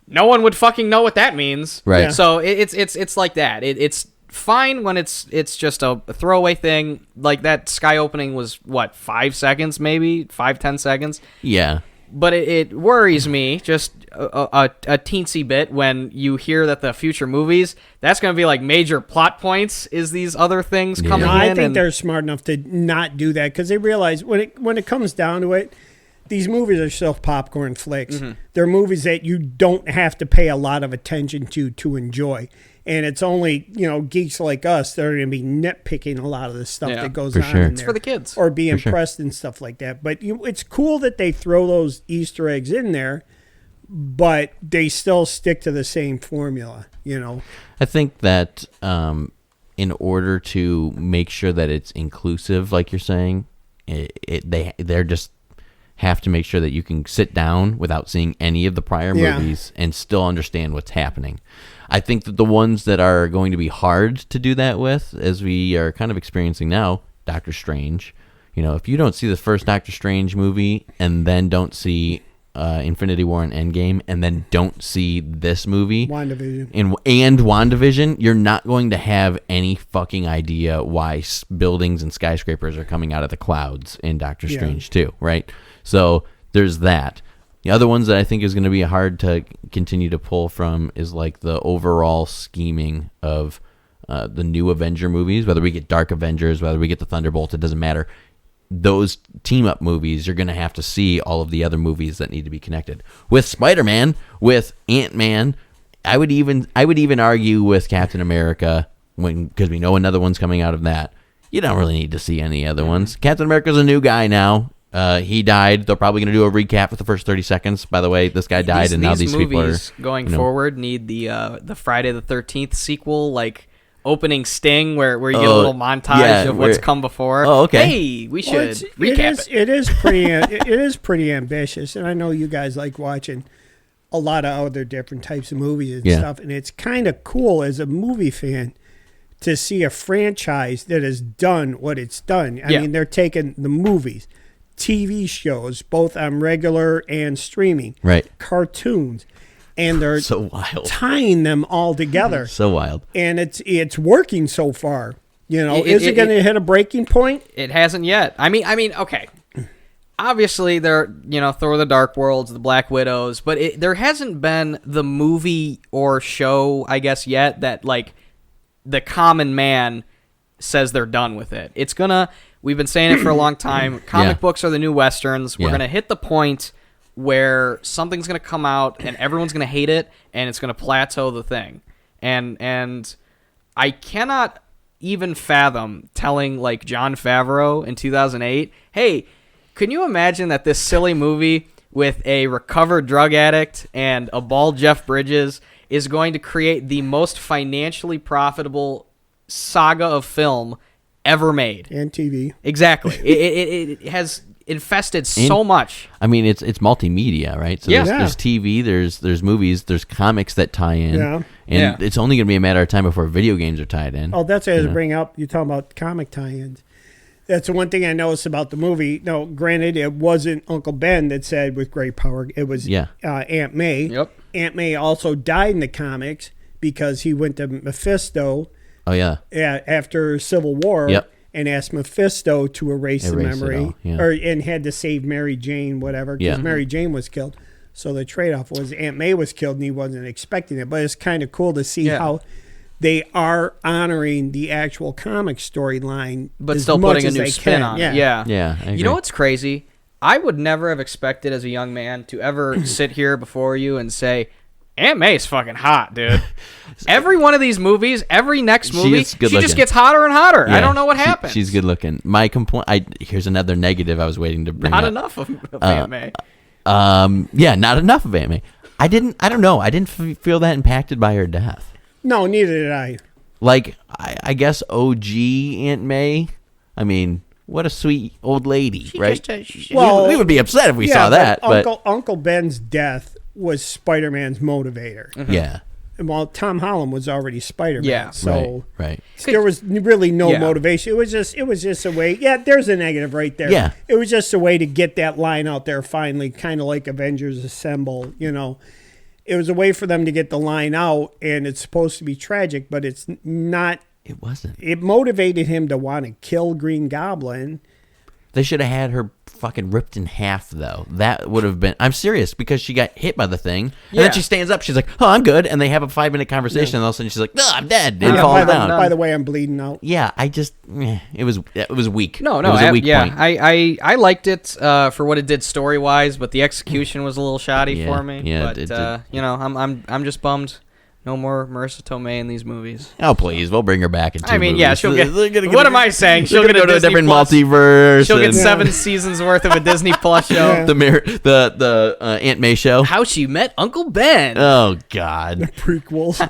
no one would fucking know what that means, right? So it's like that. It's fine when it's just a throwaway thing. Like that sky opening was what, 5 seconds, maybe 5-10 seconds. Yeah. But it worries me just a teensy bit when you hear that the future movies, that's going to be like major plot points, is these other things coming in. I think they're smart enough to not do that because they realize when it comes down to it, these movies are still popcorn flicks. They're movies that you don't have to pay a lot of attention to enjoy. And it's only, geeks like us that are going to be nitpicking a lot of the stuff that goes on in there. It's for the kids. Or be impressed and stuff like that. But it's cool that they throw those Easter eggs in there, but they still stick to the same formula, I think that in order to make sure that it's inclusive, like you're saying, they're just have to make sure that you can sit down without seeing any of the prior movies and still understand what's happening. I think that the ones that are going to be hard to do that with, as we are kind of experiencing now, Doctor Strange. If you don't see the first Doctor Strange movie and then don't see Infinity War and Endgame and then don't see this movie, WandaVision, and WandaVision, you're not going to have any fucking idea why buildings and skyscrapers are coming out of the clouds in Doctor Strange 2, right? So there's that. The other ones that I think is going to be hard to continue to pull from is like the overall scheming of the new Avenger movies, whether we get Dark Avengers, whether we get the Thunderbolts, it doesn't matter. Those team-up movies, you're going to have to see all of the other movies that need to be connected. With Spider-Man, with Ant-Man, I would even argue with Captain America, because we know another one's coming out of that. You don't really need to see any other ones. Captain America's a new guy now. He died. They're probably going to do a recap for the first 30 seconds. By the way, this guy died, and now these people are going forward need the Friday the 13th sequel, like opening sting, where you get a little montage of what's come before. Oh, okay. Hey, we should recap it. It is pretty. It is pretty ambitious, and I know you guys like watching a lot of other different types of movies and stuff, and it's kind of cool as a movie fan to see a franchise that has done what it's done. I mean, they're taking the movies, TV shows, both on regular and streaming. Right. Cartoons. And they're so wild. tying them all together. So wild. And it's working so far. You know, is it going to hit a breaking point? It hasn't yet. I mean, okay. Obviously, there, Thor: The Dark Worlds, the Black Widows, but there hasn't been the movie or show, I guess, yet that, like, the common man says they're done with it. It's gonna, we've been saying it for a long time, comic books are the new Westerns. We're gonna hit the point where something's gonna come out and everyone's gonna hate it, and it's gonna plateau the thing. And I cannot even fathom telling, like, Jon Favreau in 2008, hey, can you imagine that this silly movie with a recovered drug addict and a bald Jeff Bridges is going to create the most financially profitable saga of film ever made? And TV. Exactly. It has infested so much. I mean, it's multimedia, right? So there's TV, there's movies, there's comics that tie in, and it's only going to be a matter of time before video games are tied in. Oh, that's what I was bringing up. You're talking about comic tie-ins. That's the one thing I noticed about the movie. No, granted, it wasn't Uncle Ben that said with great power. It was Aunt May. Yep. Aunt May also died in the comics because he went to Mephisto. Oh, yeah. After Civil War. Yep. And asked Mephisto to erase the memory, and had to save Mary Jane, whatever, because Mary Jane was killed. So the trade-off was Aunt May was killed, and he wasn't expecting it. But it's kind of cool to see how they are honoring the actual comic storyline, but still putting a new spin on it. Yeah. You know what's crazy? I would never have expected as a young man to ever sit here before you and say, Aunt May's fucking hot, dude. Every one of these movies, every next movie, she just gets hotter and hotter. Yeah, I don't know what happens. She's good looking. My complaint. Here's another negative I was waiting to bring up. Not enough of Aunt May. Not enough of Aunt May. I don't know. I didn't feel that impacted by her death. No, neither did I. Like, I guess OG Aunt May. I mean, what a sweet old lady, right? We would be upset if we saw that. But Uncle Ben's death was Spider-Man's motivator. Mm-hmm. Yeah. Well, Tom Holland was already Spider-Man. Yeah. So right. There was really no motivation. It was just a way. Yeah, there's a negative right there. Yeah. It was just a way to get that line out there finally, kind of like Avengers Assemble, It was a way for them to get the line out, and it's supposed to be tragic, but it's not. It wasn't. It motivated him to want to kill Green Goblin. They should have had her fucking ripped in half, though. That would have been... I'm serious, because she got hit by the thing, and then she stands up, she's like, oh, I'm good, and they have a 5-minute conversation, and all of a sudden she's like, no, I'm dead, and falls down. By the way, I'm bleeding out. Yeah, it was weak. No, it was a weak point. I liked it for what it did story-wise, but the execution was a little shoddy for me. Yeah, but, I'm just bummed. No more Marissa Tomei in these movies. Oh, please. We'll bring her back in 2 movies. Yeah, she'll get... What am I saying? She'll get go to a different multiverse. She'll get 7 seasons worth of a Disney Plus show. The Aunt May show. How She Met Uncle Ben. Oh, God. The prequels.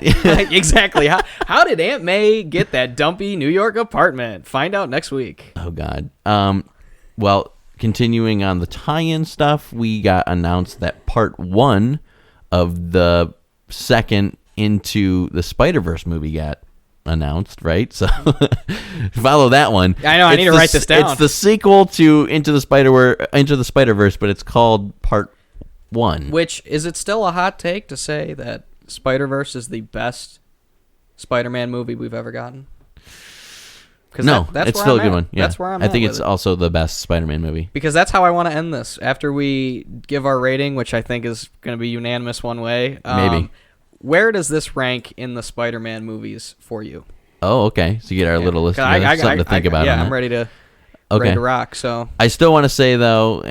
Exactly. How did Aunt May get that dumpy New York apartment? Find out next week. Oh, God. Well, continuing on the tie-in stuff, we got announced that part 1 of the second Into the Spider-Verse movie got announced, right? So follow that one. I know, I need to write this down. It's the sequel to Into the Spider-Verse, but it's called Part 1. Which, is it still a hot take to say that Spider-Verse is the best Spider-Man movie we've ever gotten? No, it's still a good one. Yeah. That's where I'm at. I think it's also the best Spider-Man movie. Because that's how I want to end this. After we give our rating, which I think is going to be unanimous one way. Maybe. Where does this rank in the Spider-Man movies for you? Oh, okay. So you get our little list. Something to think about. Yeah, I'm ready to rock. So I still want to say, though,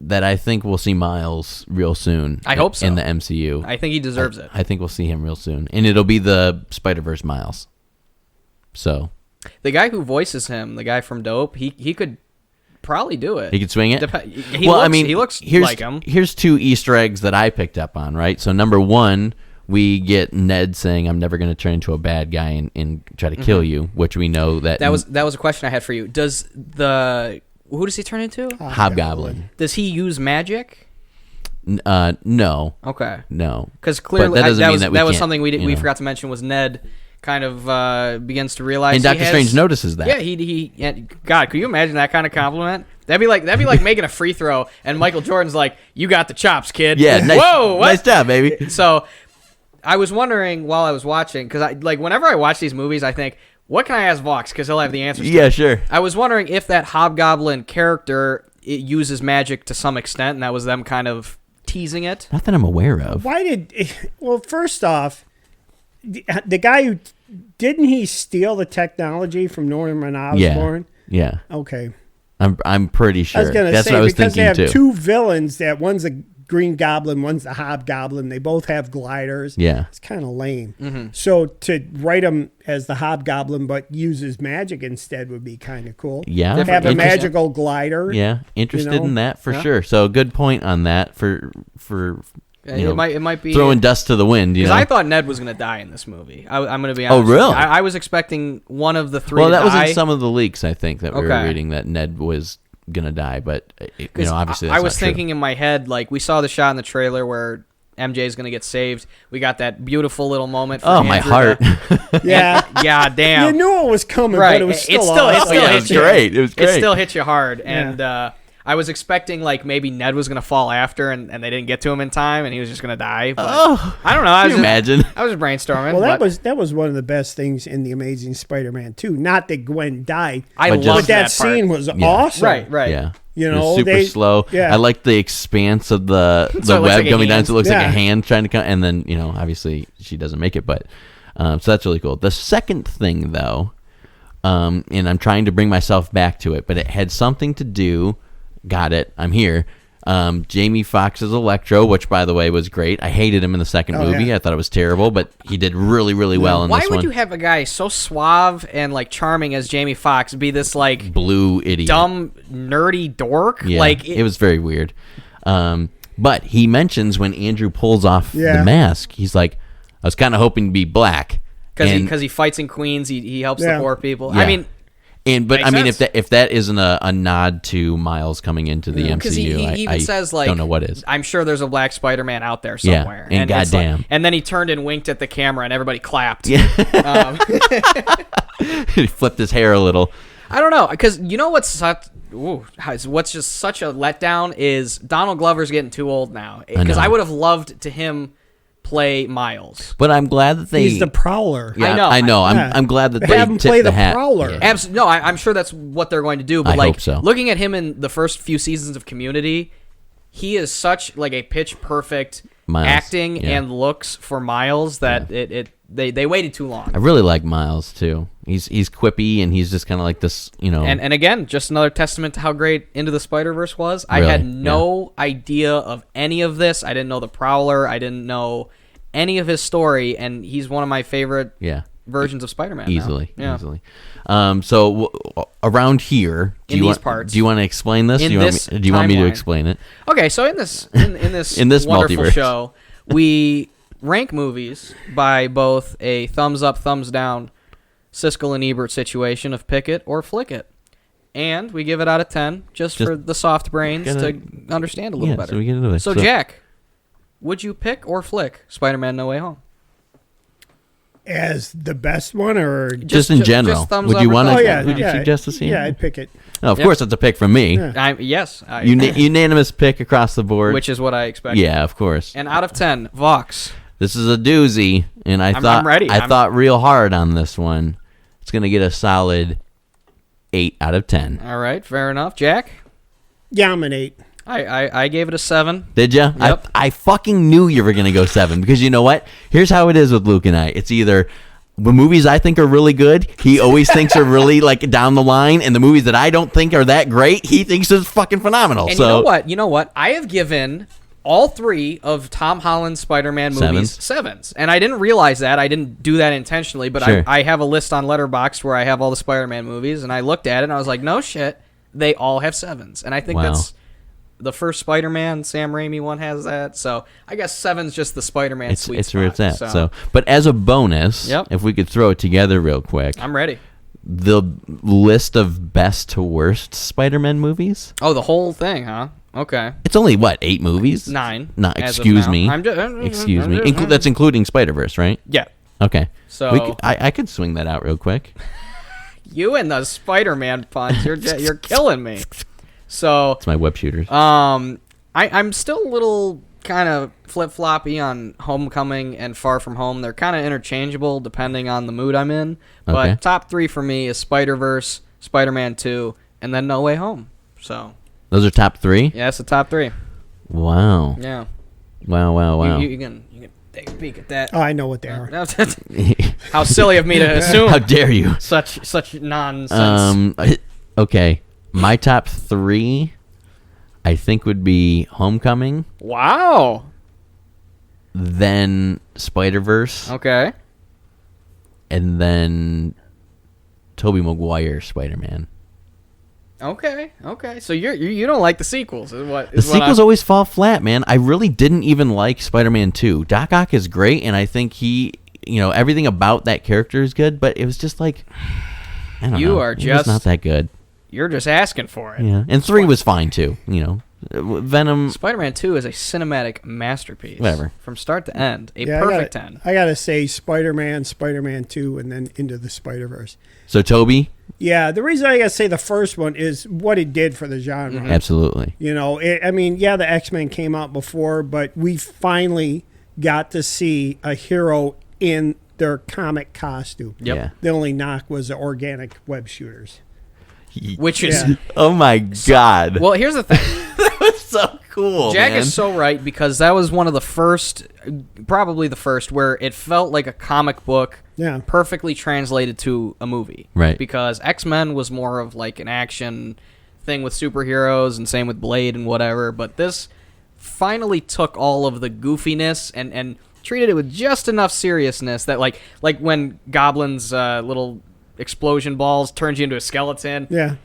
that I think we'll see Miles real soon. I hope so. In the MCU. I think he deserves it. I think we'll see him real soon. And it'll be the Spider-Verse Miles. So... The guy who voices him, the guy from Dope, he could probably do it. He could swing it? He looks like him. Here's 2 Easter eggs that I picked up on, right? So number 1, we get Ned saying, I'm never going to turn into a bad guy and try to kill you, which we know that... That was a question I had for you. Who does he turn into? Hobgoblin. Does he use magic? No. Okay. No. Because clearly that was something we forgot to mention was Ned kind of begins to realize. And Doctor Strange notices that. Yeah, God, could you imagine that kind of compliment? That'd be like making a free throw, and Michael Jordan's like, "You got the chops, kid." Yeah, nice, whoa, what? Nice job, baby. So, I was wondering while I was watching, because whenever I watch these movies, I think, what can I ask Vox? Because he'll have the answers. Yeah, sure. I was wondering if that Hobgoblin character uses magic to some extent, and that was them kind of teasing it. Not that I'm aware of. Well, first off, the guy who didn't he steal the technology from Norman Osborn? Yeah. Okay. I'm pretty sure. I was gonna That's say, what I was because thinking they have too. two villains. That one's a Green Goblin, one's the Hobgoblin. They both have gliders. Yeah. It's kind of lame. Mm-hmm. So to write him as the Hobgoblin but uses magic instead would be kind of cool. Yeah. Have a magical glider. Yeah. Interested you know? in that for sure. So good point on that for it might be throwing dust to the wind. Because I thought Ned was going to die in this movie. I'm going to be honest. Oh, really? I was expecting one of the three. Well, that to was die. in some of the leaks, I think, that we were reading that Ned was gonna die, but obviously that's I was not thinking true. in my head, like, we saw the shot in the trailer where MJ's gonna get saved. We got that beautiful little moment. For my Andrew heart. Yeah, damn. You knew it was coming, Right. but it was still it it was great. It was great. It still hit you hard, Yeah. and I was expecting like maybe Ned was gonna fall after, and they didn't get to him in time, and he was just gonna die. But I don't know. Can you imagine? I was just brainstorming. Well, that was one of the best things in the Amazing Spider-Man 2. Not that Gwen died, I But loved but that part. scene was awesome. Right. Yeah. You It was know, super slow. Yeah. I like the expanse of the So it looks web like a coming down, hand. so it looks like a Yeah. hand trying to come, and then obviously she doesn't make it, but so that's really cool. The second thing, though, and I'm trying to bring myself back to it, but it had something to do. Got it. I'm here. Jamie Foxx's Electro, which by the way was great. I hated him in the second movie. yeah. I thought it was terrible, but he did really, really well in Why this would one. you have a guy so suave and like charming as Jamie Foxx be this like Blue idiot. dumb nerdy dork? Yeah, Like it was very weird. But he mentions when Andrew pulls off the Yeah. mask, he's like, I was kind of hoping to be black. because he fights in Queens, he helps the Yeah. poor people. Yeah. I mean, But I mean, Makes if that isn't a nod to Miles coming into the because MCU, he even I says like, don't know what is. I'm sure there's a black Spider-Man out there Yeah, somewhere. and it's like- goddamn. and then he turned and winked at the camera, and everybody clapped. Yeah. He flipped his hair a little. I don't know, because you know what's what's just such a letdown is Donald Glover's getting too old now. Because know. I would have loved to him play Miles. But I'm glad that they. He's the Prowler. Yeah, I know. Yeah. I'm glad that They they have him tipped play the hat. Prowler. Yeah. No, I'm sure that's what they're going to do. But I like hope so. looking at him in the first few seasons of Community, he is such like a pitch perfect Miles, acting yeah. and looks for Miles that they waited too long. I really like Miles too. He's quippy and he's just kind of like this, And again, just another testament to how great Into the Spider-Verse was. I Really? had no idea of any of this. I didn't know the Prowler. I didn't know any of his story, and he's one of my favorite versions of Spider-Man. Easily. Yeah. So around here, do In you these want, parts. do you want to explain this? In do you this want me, do you want me to timeline. explain it? Okay, so in this In this wonderful multiverse. show, we rank movies by both a thumbs up, thumbs down, Siskel and Ebert situation of pick it or flick it. And we give it out of 10 just for the soft brains to understand a little better. So we get into it. So, Jack, would you pick or flick Spider-Man No Way Home? As the best one, or just in general, just thumbs would up you or want thumbs to? down? Would you suggest to see? Yeah, I'd pick it. Oh, of course, it's a pick from me. Yeah. Yes. Unanimous pick across the board. Which is what I expected. Yeah, of course. And out of 10, Vox. This is a doozy, and I'm ready. I thought real hard on this one. It's gonna get a solid 8 out of 10. All right, fair enough. Jack? Yeah, I'm an 8. I gave it a 7. Did you? Yep. I fucking knew you were gonna go 7 because you know what? Here's how it is with Luke and I. It's either the movies I think are really good, he always thinks are really like down the line, and the movies that I don't think are that great, he thinks is fucking phenomenal. And so you know what? I have given all 3 of Tom Holland's Spider-Man movies 7s. And I didn't realize that. I didn't do that intentionally, but Sure. I have a list on Letterboxd where I have all the Spider-Man movies, and I looked at it, and I was like, no shit, they all have 7s. And I think that's the first Spider-Man, Sam Raimi one has that. So I guess 7's just the Spider-Man sweet it's spot. where it's at. So, but as a bonus, if we could throw it together real quick, I'm ready. The list of best to worst Spider-Man movies. Oh, the whole thing, huh? Okay. It's only, 8 movies? 9. No, as of excuse now. me. I'm just, Excuse me. That's including Spider-Verse, right? Yeah. Okay. So I could swing that out real quick. You and the Spider-Man puns, you're killing me. So it's my web shooters. I'm still a little kind of flip-floppy on Homecoming and Far From Home. They're kind of interchangeable depending on the mood I'm in. But Okay. top 3 for me is Spider-Verse, Spider-Man 2, and then No Way Home. So Those are top 3? yeah, it's the top 3. Wow. Yeah. Wow. You can take a peek at that. Oh, I know what they are. How silly of me to assume. How dare you? Such nonsense. Okay. My top 3, I think, would be Homecoming, Wow. then Spider-Verse, Okay. and then Tobey Maguire Spider-Man. Okay. So you don't like the sequels, is what? The sequels always fall flat, man. I really didn't even like Spider-Man 2. Doc Ock is great, and I think everything about that character is good, but it was just like, I don't know. You are It was not that good. You're just asking for it. Yeah, and 3 was fine too. Venom. Spider-Man 2 is a cinematic masterpiece. Whatever. From start to end, perfect 10. I gotta say Spider-Man, Spider-Man 2, and then Into the Spider-Verse. So Toby. Yeah, the reason I gotta say the first one is what it did for the genre. Mm-hmm. Absolutely. The X-Men came out before, but we finally got to see a hero in their comic costume. Yep. Yeah. The only knock was the organic web shooters. Which is Oh my God. well. Here's the thing. That was so cool. Jack man. is so right, because that was one of the first, probably the first, where it felt like a comic book. Yeah. Perfectly translated to a movie. Right. Because X-Men was more of like an action thing with superheroes, and same with Blade and whatever. But this finally took all of the goofiness and treated it with just enough seriousness that like when Goblin's little explosion balls turns you into a skeleton. Yeah.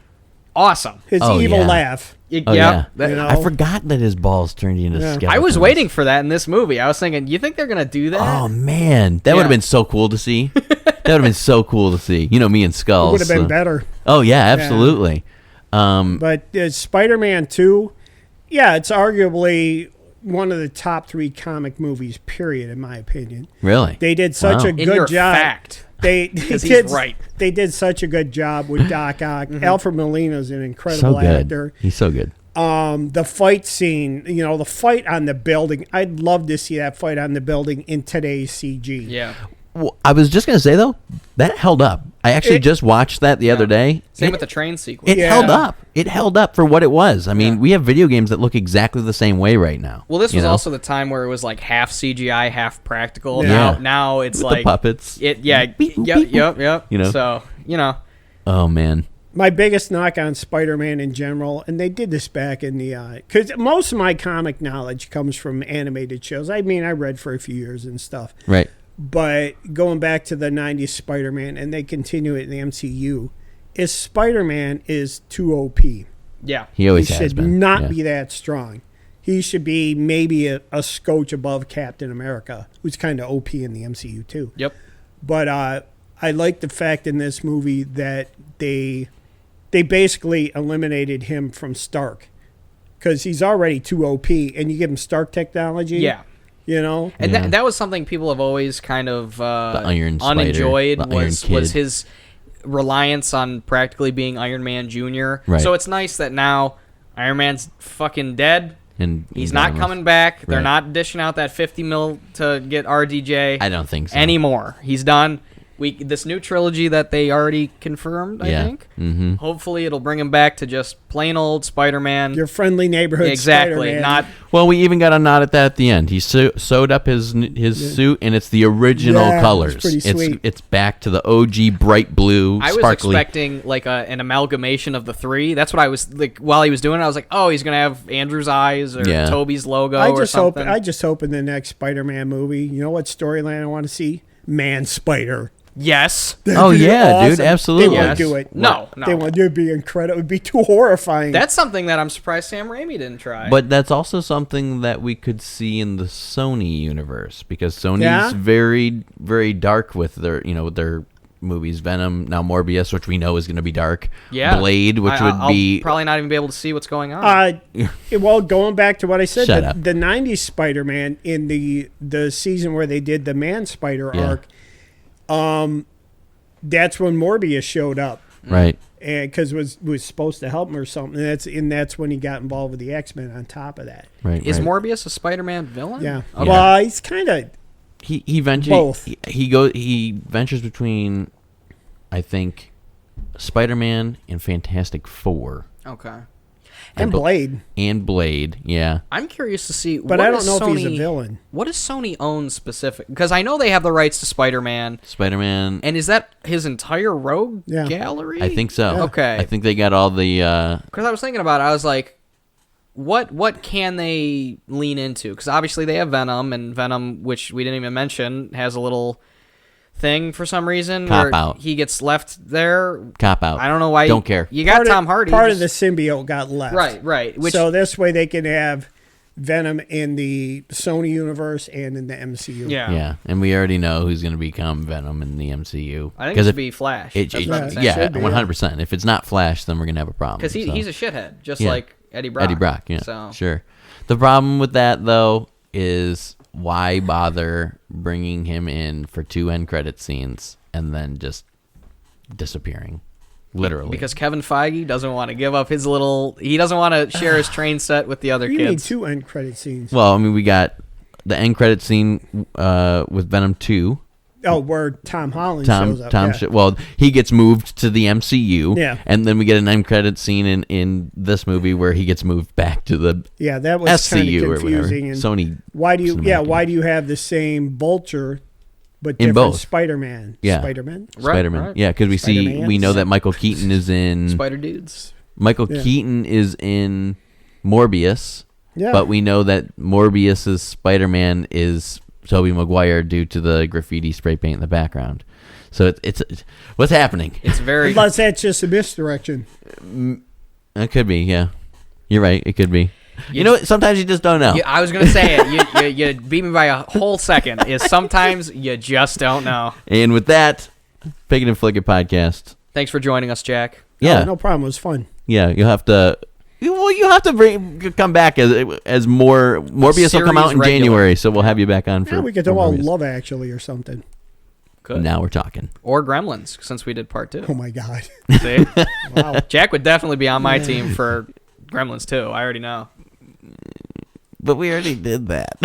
Awesome. His evil yeah. laugh. Yeah. That- I forgot that his balls turned you into skeletons. I was waiting for that in this movie. I was thinking, you think they're going to do that? Oh, man. That would have been so cool to see. That would have been so cool to see. Me and Skulls. It would have been better. Oh, yeah, absolutely. But Spider-Man 2, yeah, it's arguably one of the top 3 comic movies, period, in my opinion. Really? They did such a in good your job. fact. They Because did, he's right. They did such a good job with Doc Ock. Alfred Molina's an So incredible good. actor. He's so good. The fight scene, the fight on the building, I'd love to see that fight on the building in today's CG. Yeah. Well, I was just going to say, though, that held up. I actually just watched that the other day. Same with the train sequence. It held up. It held up for what it was. I mean, we have video games that look exactly the same way right now. Well, this was also the time where it was like half CGI, half practical. Yeah. Now it's With like the puppets. Yep. You Oh, man. My biggest knock on Spider-Man in general, and they did this back in the... Because most of my comic knowledge comes from animated shows. I mean, I read for a few years and stuff. Right. But going back to the 90s Spider-Man, and they continue it in the MCU, is Spider-Man is too OP. Yeah. He always He has should been. not Yeah. be that strong. He should be maybe a scotch above Captain America, who's kind of OP in the MCU too. Yep. But I like the fact in this movie that they basically eliminated him from Stark, because he's already too OP, and you give him Stark technology. Yeah. And that was something people have always kind of Iron Spider, unenjoyed the Iron Kid. was his reliance on practically being Iron Man Jr. Right. So it's nice that now Iron Man's fucking dead. And He's not coming back. They're Right. not dishing out that $50 million to get RDJ. I don't think so. Anymore. He's done. This new trilogy that they already confirmed, I think. Mm-hmm. Hopefully it'll bring him back to just plain old Spider-Man. Your friendly neighborhood Exactly. Spider-Man. Not Well, we even got a nod at that at the end. He sewed up his suit, and it's the original Yeah, colors. it's pretty sweet. It's back to the OG bright blue, I was sparkly. expecting like an amalgamation of the 3. That's what I was like while he was doing it. I was like, oh, he's gonna have Andrew's eyes or Yeah. Toby's logo I or just hope. something. I just hope in the next Spider-Man movie, you know what storyline I want to see? Man Spider. yes. Oh yeah, dude, Awesome. absolutely. They won't Yes. do it. No. They won't do it. It'd be incredible. It'd be too horrifying. That's something that I'm surprised Sam Raimi didn't try. But that's also something that we could see in the Sony universe, because Sony's Yeah? very, very dark with their movies. Venom, now Morbius, which we know is going to be dark. yeah. Blade, which would I'll be probably not even be able to see what's going on. well, going back to what I said, Shut the up. 90s Spider-Man in the season where they did the Man Spider Yeah. arc, That's when Morbius showed up. Right. And because was supposed to help him or something. And that's when he got involved with the X-Men on top of that. Right. Is Morbius a Spider-Man villain? Yeah. Okay. Well, he's kind of he ventures both. He ventures between, I think, Spider-Man and Fantastic Four. Okay. And Blade. And Blade, yeah. I'm curious to see. But I don't know if he's a villain. What does Sony own specific? Because I know they have the rights to Spider-Man. And is that his entire Rogue gallery? I think so. Yeah. Okay. I think they got all the. Because I was thinking about it, I was like, what can they lean into? Because obviously they have Venom, and Venom, which we didn't even mention, has a little thing for some reason Cop where out. he gets left there. Cop out. I don't know why. Don't care. You got Tom Hardy. Part of the symbiote got left. Right. So this way they can have Venom in the Sony universe and in the MCU. Yeah, and we already know who's going to become Venom in the MCU. I think it should be Flash. Yeah, 100%. If it's not Flash, then we're going to have a problem. Because he's a shithead, just like Eddie Brock. Yeah, so. Sure. The problem with that, though, is why bother bringing him in for 2 end credit scenes and then just disappearing? Literally. Because Kevin Feige doesn't want to give up his little... He doesn't want to share his train set with the other You kids. need 2 end credit scenes. Well, I mean, we got the end credit scene with Venom 2. Oh, where Tom Holland shows up. Well, he gets moved to the MCU. Yeah. And then we get an end credit scene in this movie where he gets moved back to the that was SCU kind or of confusing. whatever. And Sony. why do you have the same Vulture but In different both. Spider-Man? Yeah. Spider-Man? Spider-Man. Right. Yeah, because we know that Michael Keaton is in... Spider Dudes. Michael Keaton is in Morbius. Yeah. But we know that Morbius's Spider-Man is Tobey Maguire due to the graffiti spray paint in the background. So it's what's happening? It's very... Unless that's just a misdirection. It could be, yeah. You're right. It could be. You know what? Sometimes you just don't know. I was going to say it. You beat me by a whole second. Is sometimes you just don't know. And with that, Pick It and Flick It podcast. Thanks for joining us, Jack. Yeah. No problem. It was fun. Yeah, you'll have to... Well, you have to come back as more... Morbius will come out in January, so we'll have you back on for... Yeah, we could talk about Love Actually or something. Good. Now we're talking. Or Gremlins, since we did part 2. Oh, my God. See? Wow. Jack would definitely be on my team for Gremlins 2. I already know. But we already did that.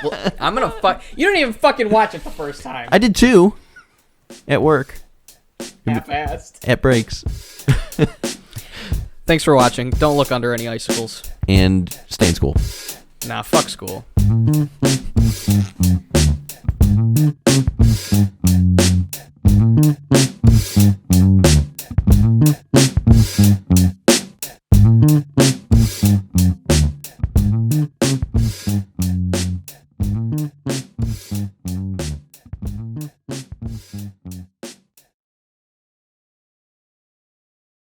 Well, I'm going to fuck... You didn't even fucking watch it the first time. I did 2 at work. Half-assed. At breaks. Thanks for watching. Don't look under any icicles. And stay in school. Nah, fuck school.